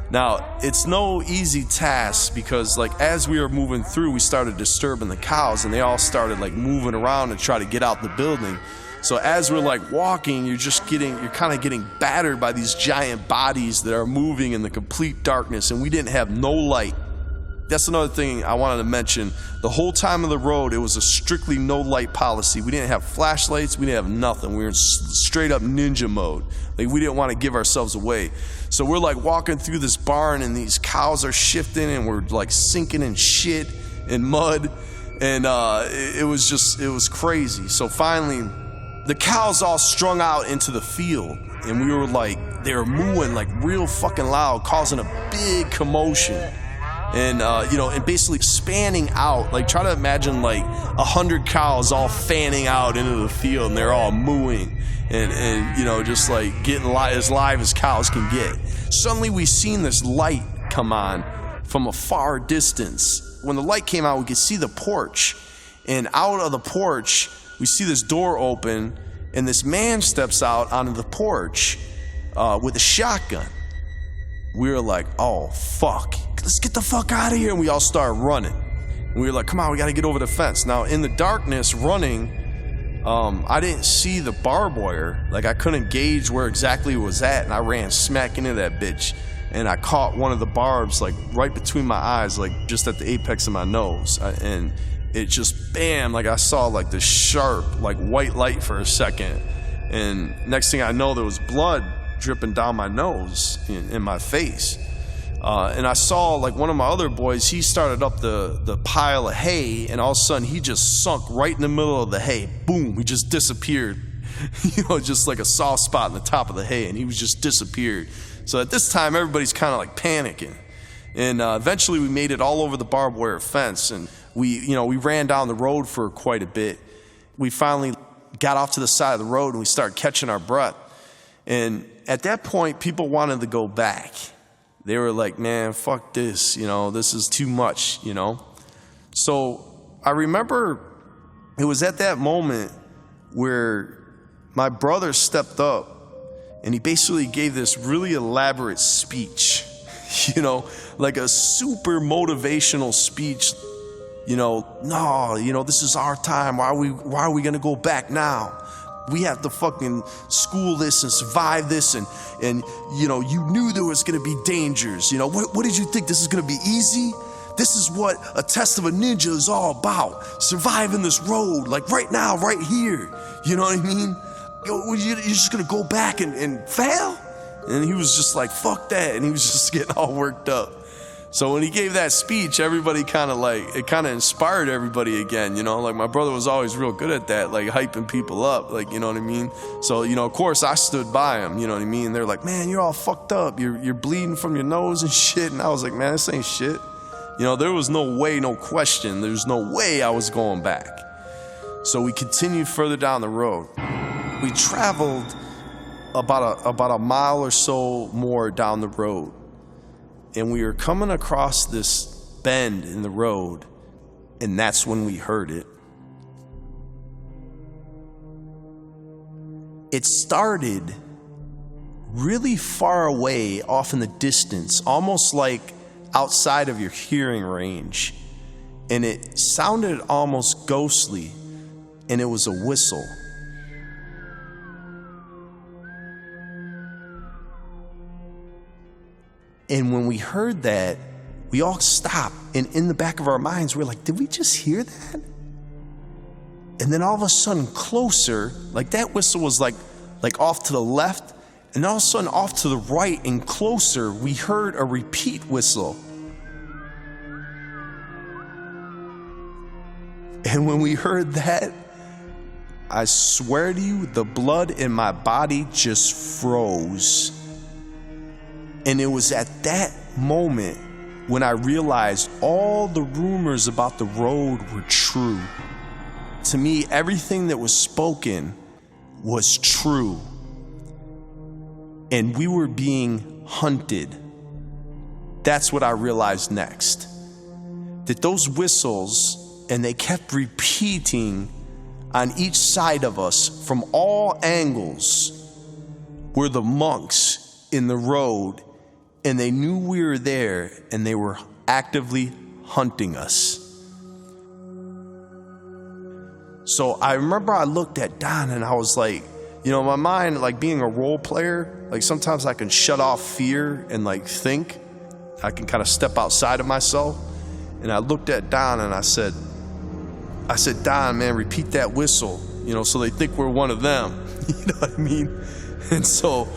Now, it's no easy task because, like, as we were moving through, we started disturbing the cows, and they all started, like, moving around to try to get out the building. So as we're, like, walking, you're kind of getting battered by these giant bodies that are moving in the complete darkness, and we didn't have no light. That's another thing I wanted to mention. The whole time of the road, it was a strictly no light policy. We didn't have flashlights. We didn't have nothing. We were in straight up ninja mode. Like, we didn't want to give ourselves away. So we're like walking through this barn, and these cows are shifting, and we're like sinking in shit and mud. And it was crazy. So finally, the cows all strung out into the field, and we were like, they were mooing like real fucking loud, causing a big commotion. And, and basically spanning out, like, try to imagine like 100 cows all fanning out into the field, and they're all mooing and just like getting as live as cows can get. Suddenly we seen this light come on from a far distance. When the light came out, we could see the porch, and out of the porch, we see this door open, and this man steps out onto the porch with a shotgun. We were like, oh, fuck. Let's get the fuck out of here. And we all started running. And we were like, come on, we got to get over the fence. Now, in the darkness, running, I didn't see the barbed wire. Like, I couldn't gauge where exactly it was at. And I ran smack into that bitch. And I caught one of the barbs, like, right between my eyes, like, just at the apex of my nose. And it just, bam, like, I saw, like, this sharp, like, white light for a second. And next thing I know, there was blood dripping down my nose in my face. And I saw, like, one of my other boys, he started up the pile of hay, and all of a sudden he just sunk right in the middle of the hay. Boom, he just disappeared. Just like a soft spot in the top of the hay, and he was just disappeared. So at this time, everybody's kind of like panicking. And eventually we made it all over the barbed wire fence, and we ran down the road for quite a bit. We finally got off to the side of the road, and we started catching our breath. And at that point, people wanted to go back. They were like, man, fuck this, this is too much, So I remember it was at that moment where my brother stepped up, and he basically gave this really elaborate speech, like a super motivational speech. No, this is our time. Why are we gonna go back now? We have to fucking school this and survive this, and you knew there was gonna be dangers. What did you think? This is gonna be easy? This is what a test of a ninja is all about. Surviving this road, like right now, right here. You know what I mean? You're just gonna go back and fail? And he was just like, fuck that, and he was just getting all worked up. So when he gave that speech, everybody kind of inspired everybody again, like my brother was always real good at that, like hyping people up, like, you know what I mean? So, of course I stood by him, you know what I mean? They're like, man, you're all fucked up. You're bleeding from your nose and shit. And I was like, man, this ain't shit. There was no way, no question. There's no way I was going back. So we continued further down the road. We traveled about a mile or so more down the road. And we were coming across this bend in the road, and that's when we heard it. It started really far away off in the distance, almost like outside of your hearing range. And it sounded almost ghostly, and it was a whistle. And when we heard that, we all stopped, and in the back of our minds, we're like, did we just hear that? And then all of a sudden, closer, like that whistle was like off to the left, and all of a sudden off to the right and closer, we heard a repeat whistle. And when we heard that, I swear to you, the blood in my body just froze. And it was at that moment when I realized all the rumors about the road were true. To me, everything that was spoken was true. And we were being hunted. That's what I realized next. That those whistles, and they kept repeating on each side of us from all angles, were the monks in the road, and they knew we were there, and they were actively hunting us. So I remember I looked at Don and I was like, you know, my mind, like being a role player, like sometimes I can shut off fear and like think. I can kind of step outside of myself. And I looked at Don and I said, Don, man, repeat that whistle, you know, so they think we're one of them. You know what I mean? And so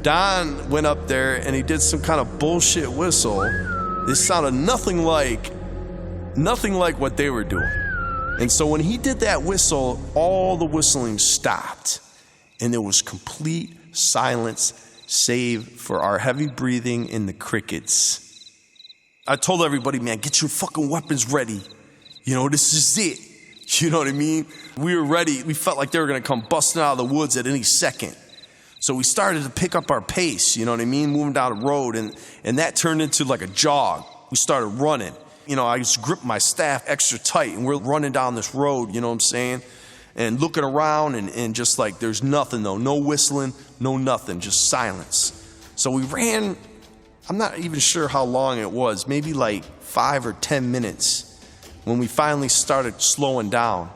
Don went up there and he did some kind of bullshit whistle. It sounded nothing like what they were doing. And so when he did that whistle, all the whistling stopped. And there was complete silence, save for our heavy breathing and the crickets. I told everybody, man, get your fucking weapons ready. You know, this is it. You know what I mean? We were ready. We felt like they were going to come busting out of the woods at any second. So we started to pick up our pace, you know what I mean? Moving down the road. And that turned into like a jog. We started running. You know, I just gripped my staff extra tight and we're running down this road, you know what I'm saying? And looking around and just like, there's nothing though. No whistling, no nothing, just silence. So we ran, I'm not even sure how long it was, maybe like 5 or 10 minutes when we finally started slowing down.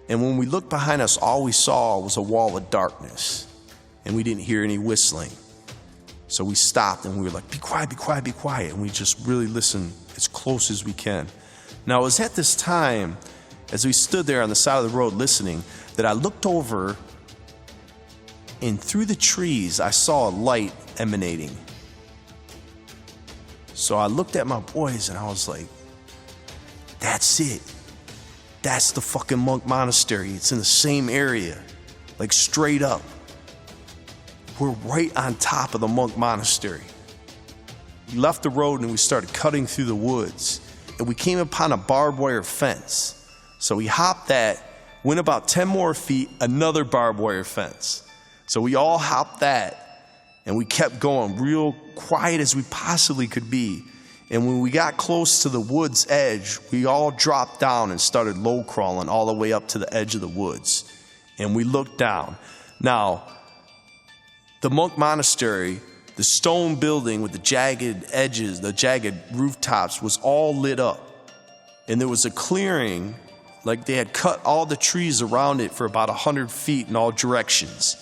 And when we looked behind us, all we saw was a wall of darkness. And we didn't hear any whistling. So we stopped and we were like, be quiet, be quiet, be quiet. And we just really listened as close as we can. Now it was at this time, as we stood there on the side of the road listening, that I looked over and through the trees, I saw a light emanating. So I looked at my boys and I was like, that's it. That's the fucking monk monastery. It's in the same area, like straight up. We're right on top of the monk monastery. We left the road and we started cutting through the woods. And we came upon a barbed wire fence. So we hopped that, went about 10 more feet, another barbed wire fence. So we all hopped that and we kept going real quiet as we possibly could be. And when we got close to the wood's edge, we all dropped down and started low crawling all the way up to the edge of the woods. And we looked down. Now, the monk monastery, the stone building with the jagged edges, the jagged rooftops was all lit up. And there was a clearing, like they had cut all the trees around it for about 100 feet in all directions.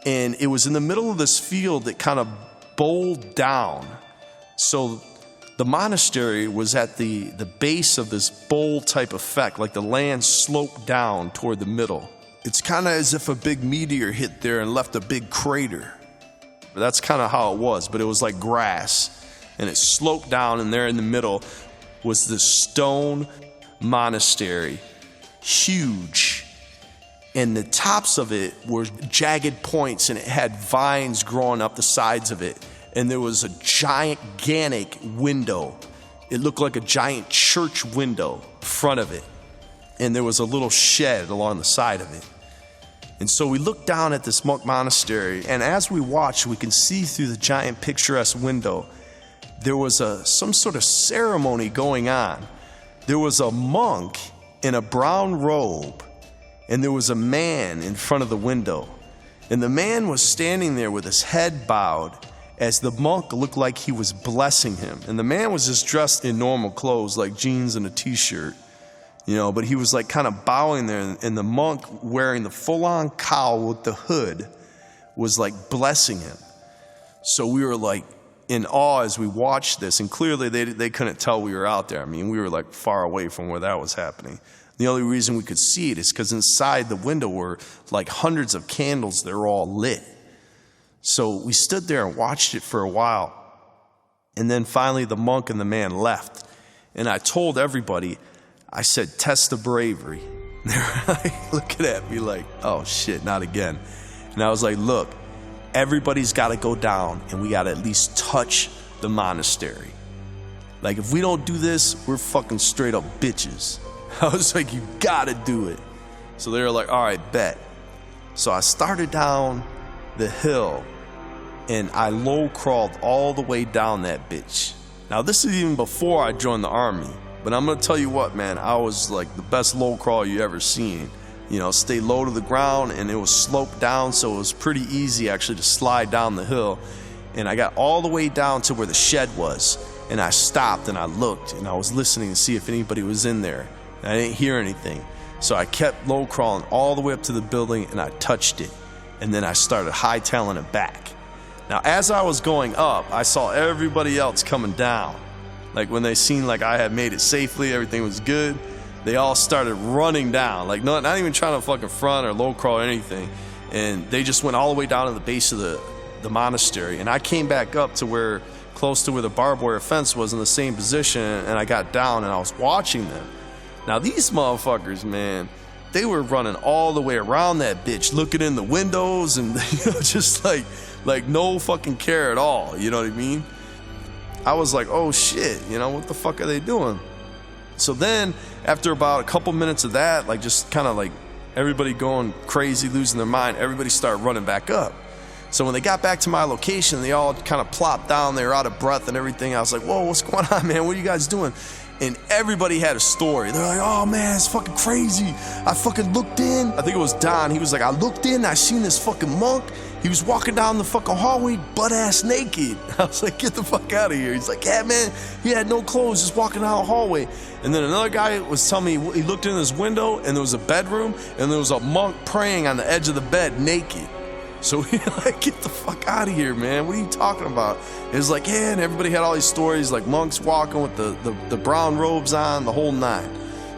And it was in the middle of this field that kind of bowled down. So the monastery was at the base of this bowl type effect, like the land sloped down toward the middle. It's kind of as if a big meteor hit there and left a big crater. That's kind of how it was, but it was like grass. And it sloped down, and there in the middle was this stone monastery. Huge. And the tops of it were jagged points, and it had vines growing up the sides of it. And there was a gigantic window. It looked like a giant church window in front of it. And there was a little shed along the side of it. And so we looked down at this monk monastery, and as we watched, we can see through the giant picturesque window, there was some sort of ceremony going on. There was a monk in a brown robe, and there was a man in front of the window. And the man was standing there with his head bowed, as the monk looked like he was blessing him. And the man was just dressed in normal clothes, like jeans and a t-shirt. You know, but he was like kind of bowing there, and the monk wearing the full-on cowl with the hood was like blessing him. So we were like, in awe as we watched this, and clearly they couldn't tell we were out there. I mean, we were like far away from where that was happening. The only reason we could see it is because inside the window were like hundreds of candles that were all lit. So we stood there and watched it for a while. And then finally the monk and the man left. And I told everybody, I said, test the bravery. And they were like looking at me like, oh shit, not again. And I was like, look, everybody's got to go down and we got to at least touch the monastery. Like, if we don't do this, we're fucking straight up bitches. I was like, you got to do it. So they were like, all right, bet. So I started down the hill and I low crawled all the way down that bitch. Now, this is even before I joined the army. But I'm going to tell you what, man, I was like the best low crawl you ever seen. You know, stay low to the ground, and it was sloped down, so it was pretty easy actually to slide down the hill. And I got all the way down to where the shed was, and I stopped and I looked and I was listening to see if anybody was in there. And I didn't hear anything. So I kept low crawling all the way up to the building and I touched it. And then I started hightailing it back. Now, as I was going up, I saw everybody else coming down. Like when they seen like I had made it safely, everything was good, they all started running down, like not even trying to fucking front or low crawl or anything. And they just went all the way down to the base of the monastery. And I came back up to where, close to where the barbed wire fence was, in the same position, and I got down and I was watching them. Now these motherfuckers, man, they were running all the way around that bitch, looking in the windows and just like no fucking care at all, you know what I mean? I was like, oh shit, what the fuck are they doing? So then, after about a couple minutes of that, like just kind of like everybody going crazy, losing their mind, everybody started running back up. So when they got back to my location, they all kind of plopped down, they were out of breath and everything. I was like, whoa, what's going on, man? What are you guys doing? And everybody had a story. They're like, oh man, it's fucking crazy. I fucking looked in. I think it was Don. He was like, I looked in, I seen this fucking monk. He was walking down the fucking hallway butt-ass naked. I was like, get the fuck out of here. He's like, yeah, man, he had no clothes, just walking down the hallway. And then another guy was telling me he looked in his window and there was a bedroom and there was a monk praying on the edge of the bed naked. So we like, get the fuck out of here, man. What are you talking about? It was like, yeah, and everybody had all these stories, like monks walking with the brown robes on, the whole nine.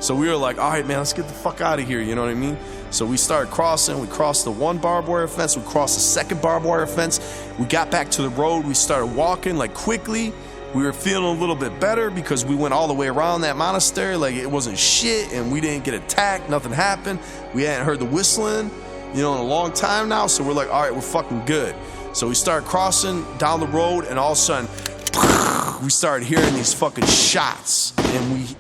So we were like, all right, man, let's get the fuck out of here, you know what I mean? So we started crossing. We crossed the one barbed wire fence. We crossed the second barbed wire fence. We got back to the road. We started walking like quickly. We were feeling a little bit better because we went all the way around that monastery. Like it wasn't shit and we didn't get attacked. Nothing happened. We hadn't heard the whistling, in a long time now. So we're like, all right, we're fucking good. So we started crossing down the road and all of a sudden, we started hearing these fucking shots.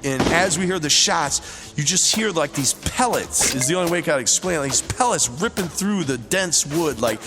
And as we hear the shots, you just hear like these pellets, is the only way I can explain it. Like these pellets ripping through the dense wood, like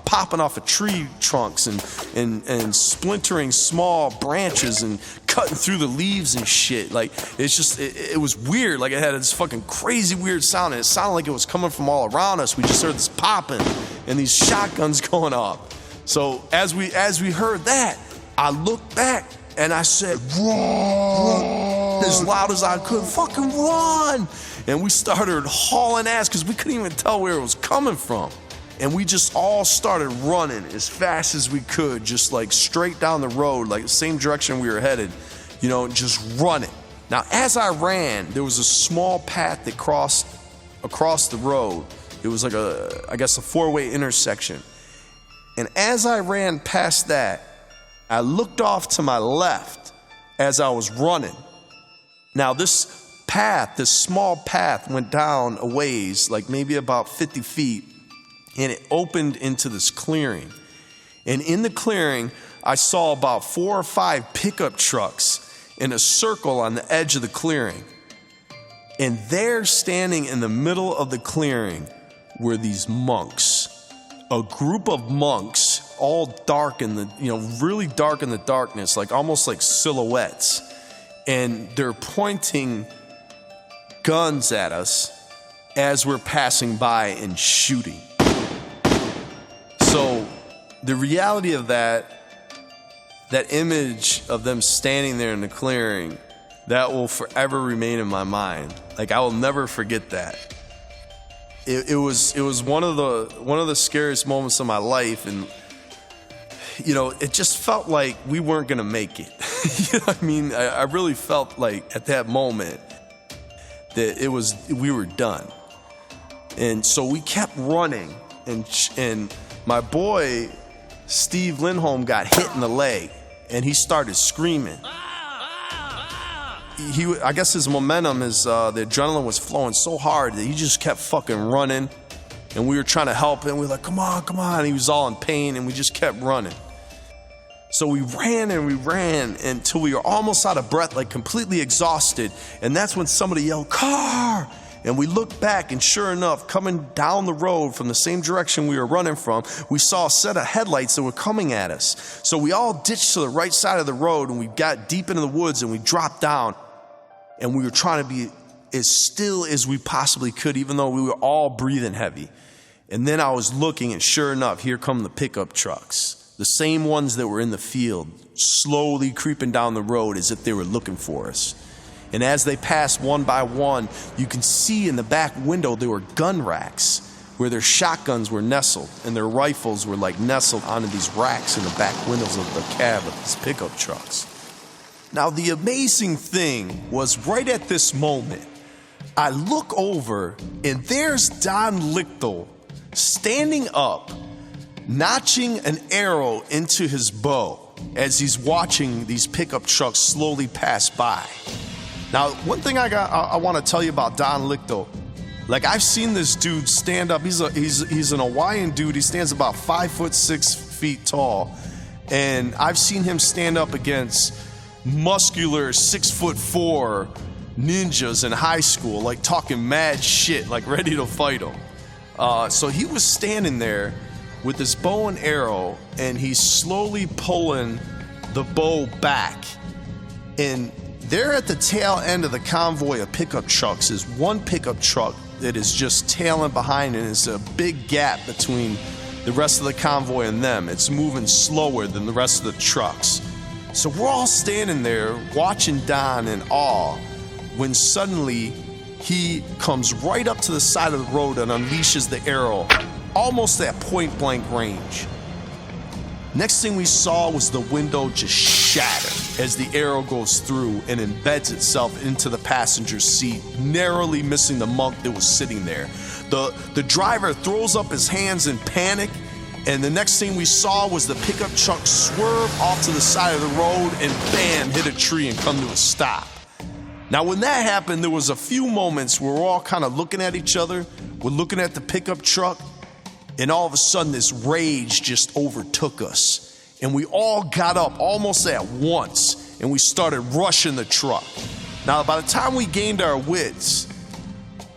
popping off of tree trunks and splintering small branches and cutting through the leaves and shit. Like it's just, it was weird. Like it had this fucking crazy weird sound, and it sounded like it was coming from all around us. We just heard this popping and these shotguns going off. So as we heard that, I looked back and I said, run, as loud as I could, fucking run. And we started hauling ass because we couldn't even tell where it was coming from. And we just all started running as fast as we could, just like straight down the road, like the same direction we were headed, just running. Now, as I ran, there was a small path that crossed across the road. It was like a four-way intersection. And as I ran past that, I looked off to my left as I was running. Now this small path went down a ways, like maybe about 50 feet, and it opened into this clearing. And in the clearing, I saw about 4 or 5 pickup trucks in a circle on the edge of the clearing. And there, standing in the middle of the clearing, were these monks. A group of monks, all dark in the, really dark in the darkness, like almost like silhouettes. And they're pointing guns at us as we're passing by and shooting. So the reality of that image of them standing there in the clearing, that will forever remain in my mind. Like I will never forget that. It was one of the scariest moments of my life, and it just felt like we weren't gonna make it. You know what I mean? I really felt like at that moment that we were done. And so we kept running, and my boy Steve Lindholm got hit in the leg, and he started screaming. I guess his momentum, the adrenaline was flowing so hard that he just kept fucking running, and we were trying to help him. We were like, come on, come on. And he was all in pain, and we just kept running. So we ran and we ran until we were almost out of breath, like completely exhausted. And that's when somebody yelled, car! And we looked back, and sure enough, coming down the road from the same direction we were running from, we saw a set of headlights that were coming at us. So we all ditched to the right side of the road, and we got deep into the woods, and we dropped down. And we were trying to be as still as we possibly could, even though we were all breathing heavy. And then I was looking, and sure enough, here come the pickup trucks. The same ones that were in the field, slowly creeping down the road as if they were looking for us. And as they passed one by one, you can see in the back window there were gun racks where their shotguns were nestled and their rifles were like nestled onto these racks in the back windows of the cab of these pickup trucks. Now, the amazing thing was right at this moment, I look over and there's Don Lichtel standing up, notching an arrow into his bow as he's watching these pickup trucks slowly pass by. Now, one thing I want to tell you about Don Lichtel, like I've seen this dude stand up. He's an Hawaiian dude. He stands about 5'6" tall, and I've seen him stand up against muscular 6'4" ninjas in high school, like talking mad shit, like ready to fight them. So he was standing there with this bow and arrow, and he's slowly pulling the bow back. And there at the tail end of the convoy of pickup trucks is one pickup truck that is just tailing behind, and it's a big gap between the rest of the convoy and them. It's moving slower than the rest of the trucks. So we're all standing there watching Don in awe when suddenly he comes right up to the side of the road and unleashes the arrow, almost at point blank range. Next thing we saw was the window just shatter as the arrow goes through and embeds itself into the passenger seat, narrowly missing the monk that was sitting there. The driver throws up his hands in panic, and the next thing we saw was the pickup truck swerve off to the side of the road and bam, hit a tree and come to a stop. Now, when that happened, there was a few moments where we're all kind of looking at each other. We're looking at the pickup truck, and all of a sudden this rage just overtook us. And we all got up almost at once, and we started rushing the truck. Now, by the time we gained our wits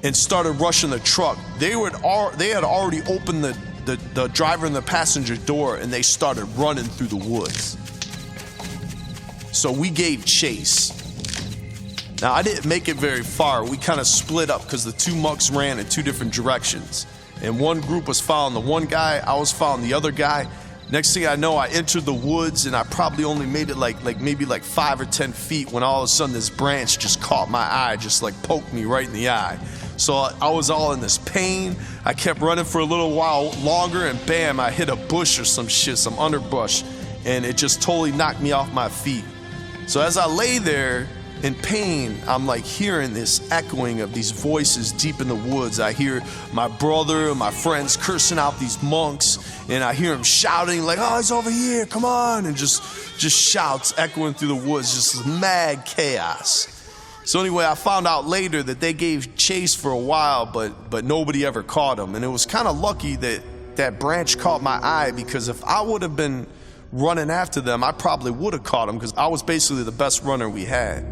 and started rushing the truck, they had already opened the driver and the passenger door, and they started running through the woods. So we gave chase. Now, I didn't make it very far. We kind of split up because the two mucks ran in two different directions. And one group was following the one guy, I was following the other guy. Next thing I know, I entered the woods, and I probably only made it maybe 5 or 10 feet when all of a sudden this branch just caught my eye, just like poked me right in the eye. So I was all in this pain. I kept running for a little while longer, and bam, I hit a bush or some shit, some underbrush, and it just totally knocked me off my feet. So as I lay there in pain, I'm like hearing this echoing of these voices deep in the woods. I hear my brother and my friends cursing out these monks, and I hear them shouting like, "Oh, he's over here, come on," and just shouts echoing through the woods, just mad chaos. So anyway, I found out later that they gave chase for a while, but nobody ever caught them. And it was kind of lucky that that branch caught my eye, because if I would have been running after them, I probably would have caught them, because I was basically the best runner we had.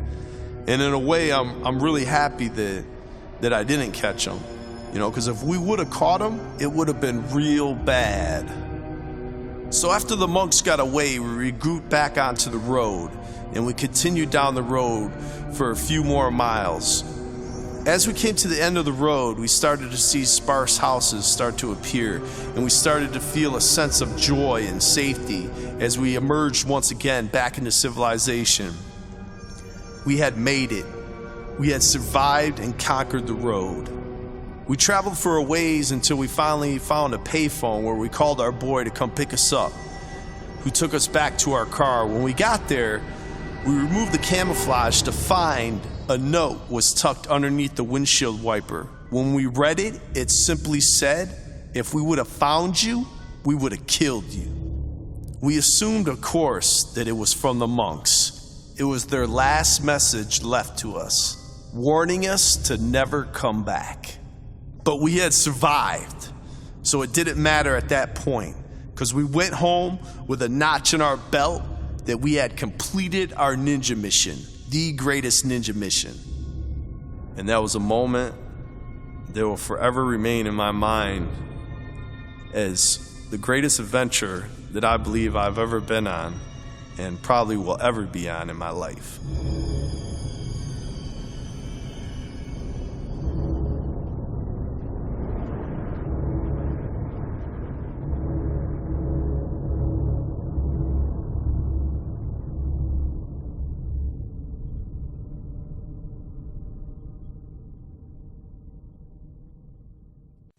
And in a way, I'm really happy that I didn't catch them, because if we would have caught them, it would have been real bad. So after the monks got away, we regrouped back onto the road, and we continued down the road for a few more miles. As we came to the end of the road, we started to see sparse houses start to appear, and we started to feel a sense of joy and safety as we emerged once again back into civilization. We had made it. We had survived and conquered the road. We traveled for a ways until we finally found a payphone where we called our boy to come pick us up. who took us back to our car. When we got there, we removed the camouflage to find a note was tucked underneath the windshield wiper. When we read it, it simply said, "If we would have found you, we would have killed you." We assumed, of course, that it was from the monks. It was their last message left to us, warning us to never come back. But we had survived, so it didn't matter at that point, because we went home with a notch in our belt that we had completed our ninja mission, the greatest ninja mission. And that was a moment that will forever remain in my mind as the greatest adventure that I believe I've ever been on and probably will ever be on in my life.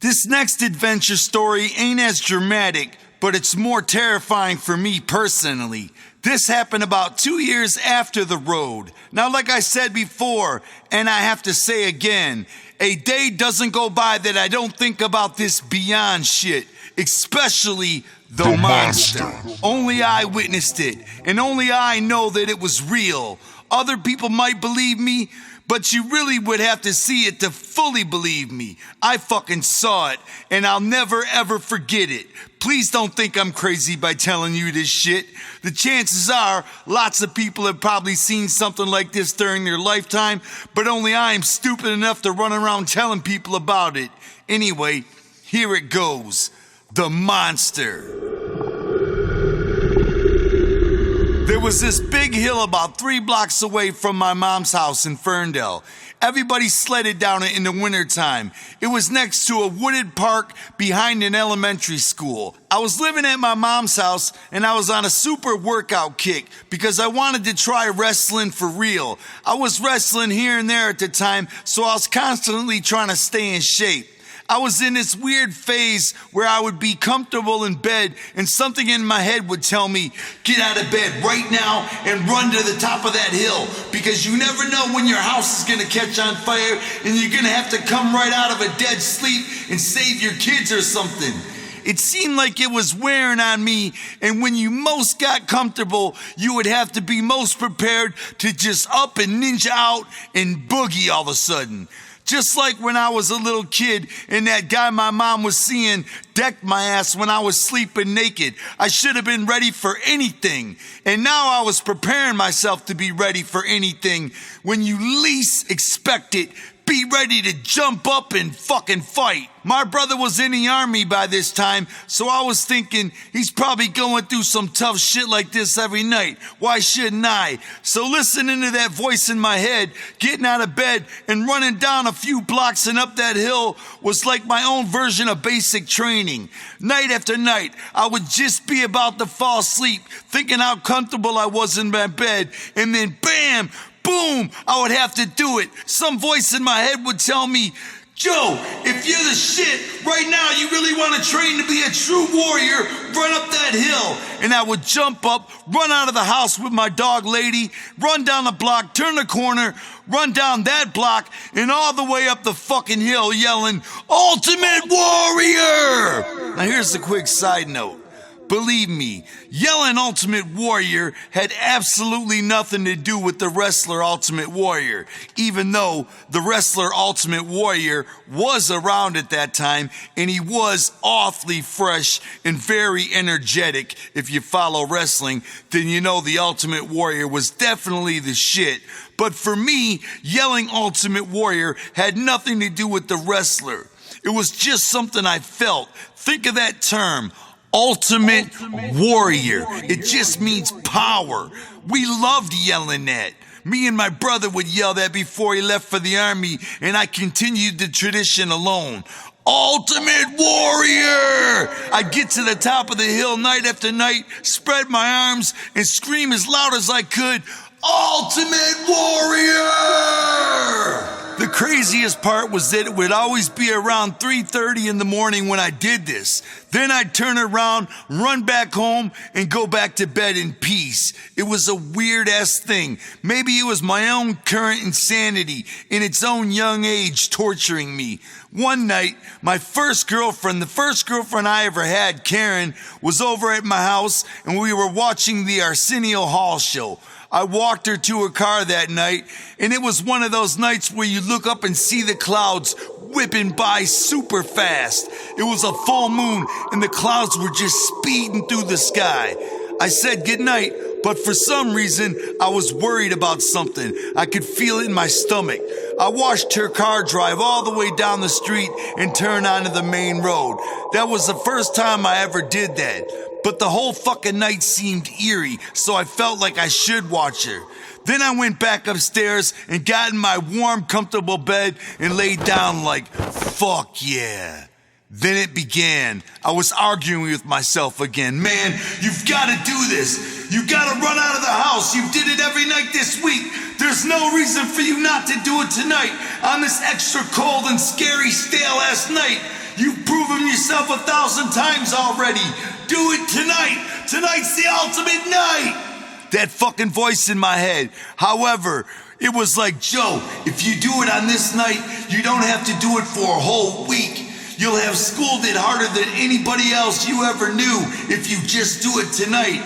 This next adventure story ain't as dramatic, but it's more terrifying for me personally. This happened about 2 years after the road. Now, like I said before, and I have to say again, a day doesn't go by that I don't think about this beyond shit, especially the monster. Only I witnessed it, and only I know that it was real. Other people might believe me, but you really would have to see it to fully believe me. I fucking saw it, and I'll never ever forget it. Please don't think I'm crazy by telling you this shit. The chances are lots of people have probably seen something like this during their lifetime, but only I am stupid enough to run around telling people about it. Anyway, here it goes. The monster. There was this big hill about 3 blocks away from my mom's house in Ferndale. Everybody sledded down it in the wintertime. It was next to a wooded park behind an elementary school. I was living at my mom's house and I was on a super workout kick because I wanted to try wrestling for real. I was wrestling here and there at the time, so I was constantly trying to stay in shape. I was in this weird phase where I would be comfortable in bed and something in my head would tell me, get out of bed right now and run to the top of that hill because you never know when your house is going to catch on fire and you're going to have to come right out of a dead sleep and save your kids or something. It seemed like it was wearing on me, and when you most got comfortable, you would have to be most prepared to just up and ninja out and boogie all of a sudden. Just like when I was a little kid and that guy my mom was seeing decked my ass when I was sleeping naked. I should have been ready for anything. And now I was preparing myself to be ready for anything. When you least expect it, be ready to jump up and fucking fight. My brother was in the army by this time, so I was thinking he's probably going through some tough shit like this every night. Why shouldn't I? So listening to that voice in my head, getting out of bed and running down a few blocks and up that hill was like my own version of basic training. Night after night, I would just be about to fall asleep, thinking how comfortable I was in my bed, and then bam, boom, I would have to do it. Some voice in my head would tell me, Joe, if you're the shit, right now you really want to train to be a true warrior, run up that hill. And I would jump up, run out of the house with my dog lady, run down the block, turn the corner, run down that block, and all the way up the fucking hill yelling, Ultimate Warrior! Now here's a quick side note. Believe me, yelling Ultimate Warrior had absolutely nothing to do with the wrestler Ultimate Warrior, even though the wrestler Ultimate Warrior was around at that time and he was awfully fresh and very energetic. If you follow wrestling, then you know the Ultimate Warrior was definitely the shit. But for me, yelling Ultimate Warrior had nothing to do with the wrestler. It was just something I felt. Think of that term. Ultimate Warrior. It just means power. We loved yelling that. Me and my brother would yell that before he left for the army, and I continued the tradition alone. Ultimate Warrior! I'd get to the top of the hill night after night, spread my arms, and scream as loud as I could, Ultimate Warrior! The craziest part was that it would always be around 3:30 in the morning when I did this. Then I'd turn around, run back home, and go back to bed in peace. It was a weird-ass thing. Maybe it was my own current insanity in its own young age torturing me. One night, the first girlfriend I ever had, Karen, was over at my house, and we were watching the Arsenio Hall show. I walked her to her car that night, and it was one of those nights where you look up and see the clouds whipping by super fast. It was a full moon, and the clouds were just speeding through the sky. I said goodnight, but for some reason, I was worried about something. I could feel it in my stomach. I watched her car drive all the way down the street and turn onto the main road. That was the first time I ever did that. But the whole fucking night seemed eerie, so I felt like I should watch her. Then I went back upstairs and got in my warm, comfortable bed and laid down like, fuck yeah. Then it began. I was arguing with myself again. Man, you've got to do this. You got to run out of the house. You did it every night this week. There's no reason for you not to do it tonight on this extra cold and scary stale-ass night. You've proven yourself 1,000 times already. Do it tonight. Tonight's the ultimate night. That fucking voice in my head. However, it was like, Joe, if you do it on this night, you don't have to do it for a whole week. You'll have schooled it harder than anybody else you ever knew if you just do it tonight.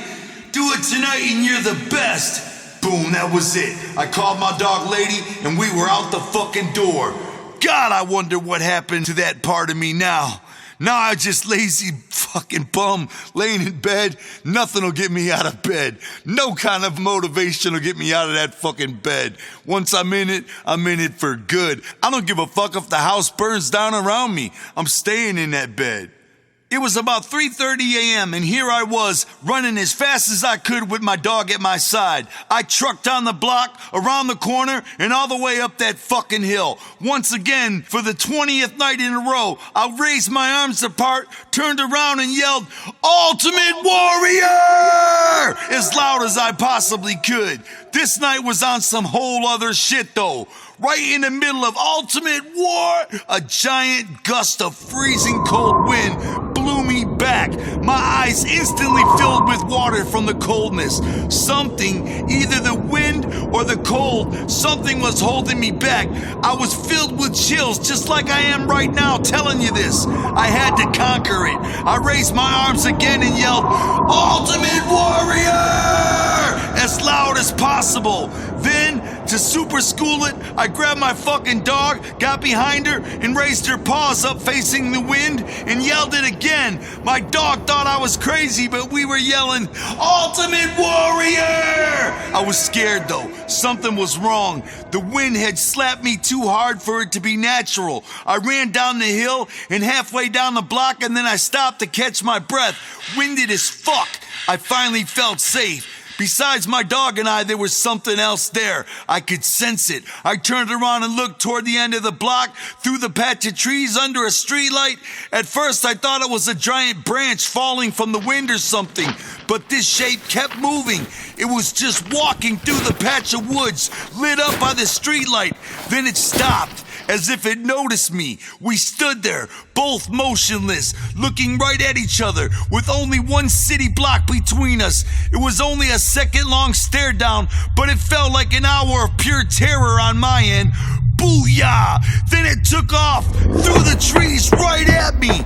Do it tonight and you're the best. Boom, that was it. I called my dog Lady and we were out the fucking door. God, I wonder what happened to that part of me now. Now I'm just lazy fucking bum laying in bed. Nothing will get me out of bed. No kind of motivation will get me out of that fucking bed. Once I'm in it for good. I don't give a fuck if the house burns down around me. I'm staying in that bed. It was about 3:30 a.m. and here I was running as fast as I could with my dog at my side. I trucked down the block, around the corner, and all the way up that fucking hill. Once again, for the 20th night in a row, I raised my arms apart, turned around and yelled, Ultimate Warrior! As loud as I possibly could. This night was on some whole other shit though. Right in the middle of ultimate war, a giant gust of freezing cold wind blew me back. My eyes instantly filled with water from the coldness. Something, either the wind or the cold, something was holding me back. I was filled with chills just like I am right now telling you this. I had to conquer it. I raised my arms again and yelled, Ultimate Warrior! As loud as possible. Then, to super school it, I grabbed my fucking dog, got behind her, and raised her paws up facing the wind and yelled it again. My dog thought I was crazy, but we were yelling, Ultimate Warrior! I was scared though. Something was wrong. The wind had slapped me too hard for it to be natural. I ran down the hill and halfway down the block and then I stopped to catch my breath. Winded as fuck. I finally felt safe. Besides my dog and I, there was something else there. I could sense it. I turned around and looked toward the end of the block, through the patch of trees under a streetlight. At first, I thought it was a giant branch falling from the wind or something, but this shape kept moving. It was just walking through the patch of woods, lit up by the streetlight. Then it stopped. As if it noticed me. We stood there, both motionless, looking right at each other, with only one city block between us. It was only a second-long stare down, but it felt like an hour of pure terror on my end. Booyah! Then it took off, through the trees, right at me.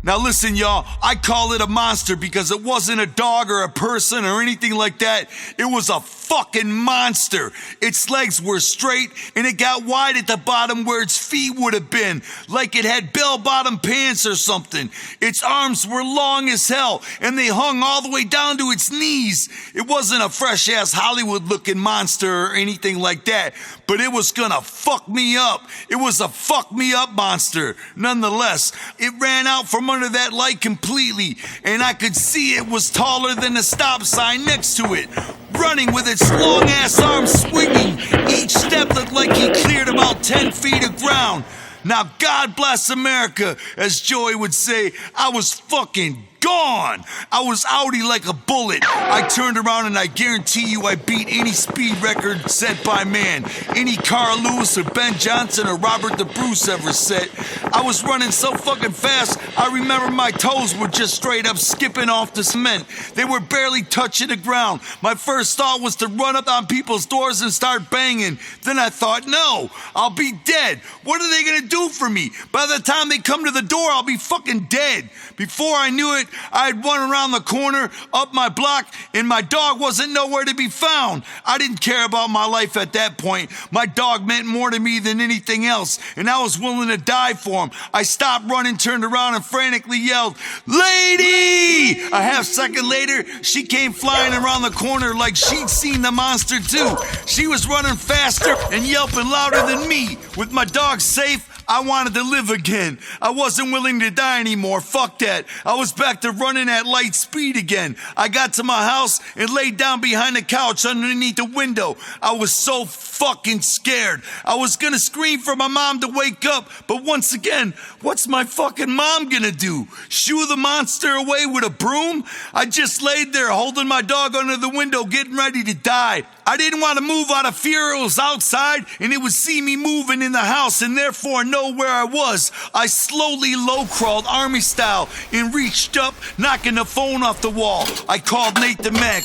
Now listen, y'all, I call it a monster because it wasn't a dog or a person or anything like that. It was a fucking monster. Its legs were straight and it got wide at the bottom where its feet would have been, like it had bell-bottom pants or something. Its arms were long as hell and they hung all the way down to its knees. It wasn't a fresh-ass Hollywood-looking monster or anything like that, but it was gonna fuck me up. It was a fuck-me-up monster. Nonetheless, it ran out from under that light completely, and I could see it was taller than the stop sign next to it, running with its long-ass arms swinging. Each step looked like he cleared about 10 feet of ground. Now, God bless America, as Joey would say. I was fucking gone. I was outie like a bullet. I turned around and I guarantee you I beat any speed record set by man. Any Carl Lewis or Ben Johnson or Robert the Bruce ever set. I was running so fucking fast, I remember my toes were just straight up skipping off the cement. They were barely touching the ground. My first thought was to run up on people's doors and start banging. Then I thought, no, I'll be dead. What are they gonna do for me? By the time they come to the door, I'll be fucking dead. Before I knew it, I'd run around the corner, up my block, and my dog wasn't nowhere to be found. I didn't care about my life at that point. My dog meant more to me than anything else, and I was willing to die for him. I stopped running, turned around, and frantically yelled, "Lady!" A half second later, she came flying around the corner like she'd seen the monster too. She was running faster and yelping louder than me. With my dog safe, I wanted to live again. I wasn't willing to die anymore. Fuck that. I was back to running at light speed again. I got to my house and laid down behind the couch underneath the window. I was so fucking scared. I was gonna scream for my mom to wake up, but once again, what's my fucking mom gonna do? Shoo the monster away with a broom? I just laid there holding my dog under the window getting ready to die. I didn't want to move out of fear it was outside and it would see me moving in the house and therefore know where I was. I slowly low crawled army style and reached up, knocking the phone off the wall. I called Nate the Mac.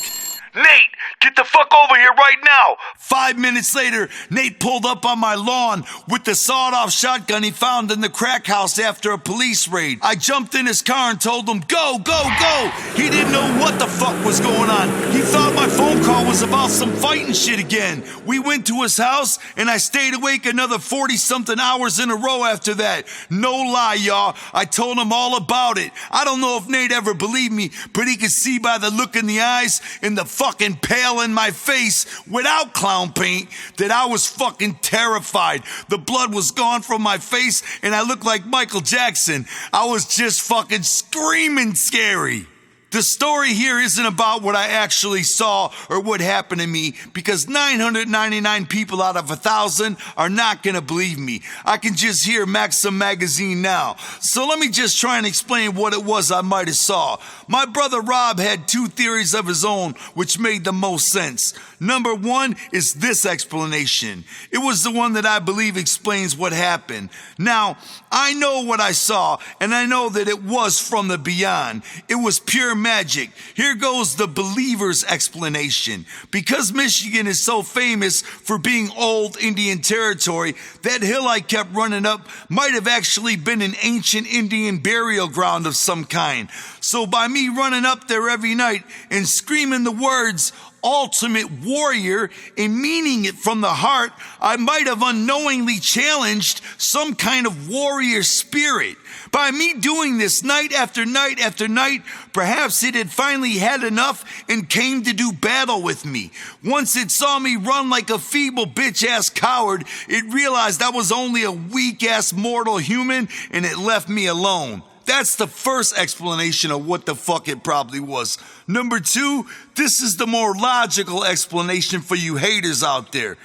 "Nate, get the fuck over here right now!" 5 minutes later, Nate pulled up on my lawn with the sawed-off shotgun he found in the crack house after a police raid. I jumped in his car and told him, "Go, go, go!" He didn't know what the fuck was going on. He thought my phone call was about some fighting shit again. We went to his house, and I stayed awake another 40-something hours in a row after that. No lie, y'all. I told him all about it. I don't know if Nate ever believed me, but he could see by the look in the eyes and the fucking pale in my face without clown paint that I was fucking terrified. The blood was gone from my face and I looked like Michael Jackson. I was just fucking screaming scary. The story here isn't about what I actually saw or what happened to me because 999 people out of 1,000 are not gonna believe me. I can just hear Maxim magazine now. So let me just try and explain what it was I might have saw. My brother Rob had two theories of his own which made the most sense. Number one is this explanation. It was the one that I believe explains what happened. Now, I know what I saw, and I know that it was from the beyond. It was pure magic. Here goes the believer's explanation. Because Michigan is so famous for being old Indian territory, that hill I kept running up might have actually been an ancient Indian burial ground of some kind. So by me running up there every night and screaming the words, "Ultimate Warrior," and meaning it from the heart, I might have unknowingly challenged some kind of warrior spirit. By me doing this night after night after night, perhaps it had finally had enough and came to do battle with me. Once it saw me run like a feeble bitch-ass coward, it realized I was only a weak-ass mortal human and it left me alone. That's the first explanation of what the fuck it probably was. Number two, this is the more logical explanation for you haters out there.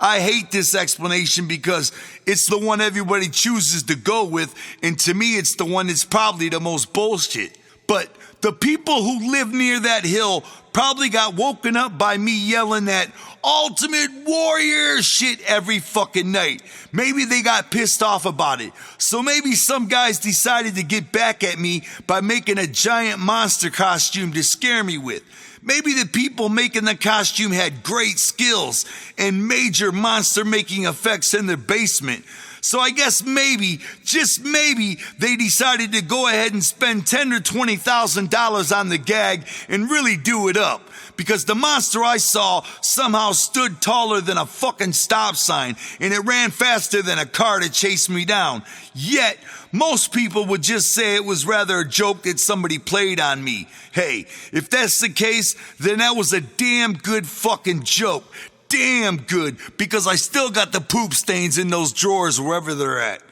I hate this explanation because it's the one everybody chooses to go with, and to me it's the one that's probably the most bullshit. But the people who live near that hill probably got woken up by me yelling that ultimate warrior shit every fucking night. Maybe they got pissed off about it. So maybe some guys decided to get back at me by making a giant monster costume to scare me with. Maybe the people making the costume had great skills and major monster making effects in their basement. So I guess maybe, just maybe, they decided to go ahead and spend $10,000 or $20,000 on the gag and really do it up. Because the monster I saw somehow stood taller than a fucking stop sign and it ran faster than a car to chase me down. Yet, most people would just say it was rather a joke that somebody played on me. Hey, if that's the case, then that was a damn good fucking joke. Damn good, because I still got the poop stains in those drawers wherever they're at.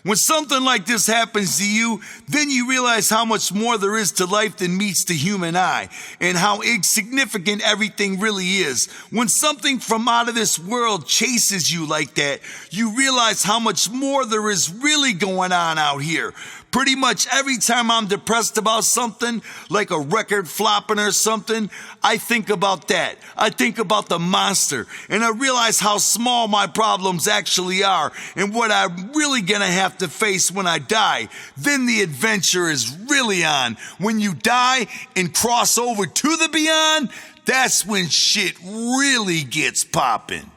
When something like this happens to you, then you realize how much more there is to life than meets the human eye, and how insignificant everything really is. When something from out of this world chases you like that, you realize how much more there is really going on out here. Pretty much every time I'm depressed about something, like a record flopping or something, I think about that. I think about the monster, and I realize how small my problems actually are, and what I'm really gonna have to face when I die. Then the adventure is really on. When you die and cross over to the beyond, that's when shit really gets poppin'.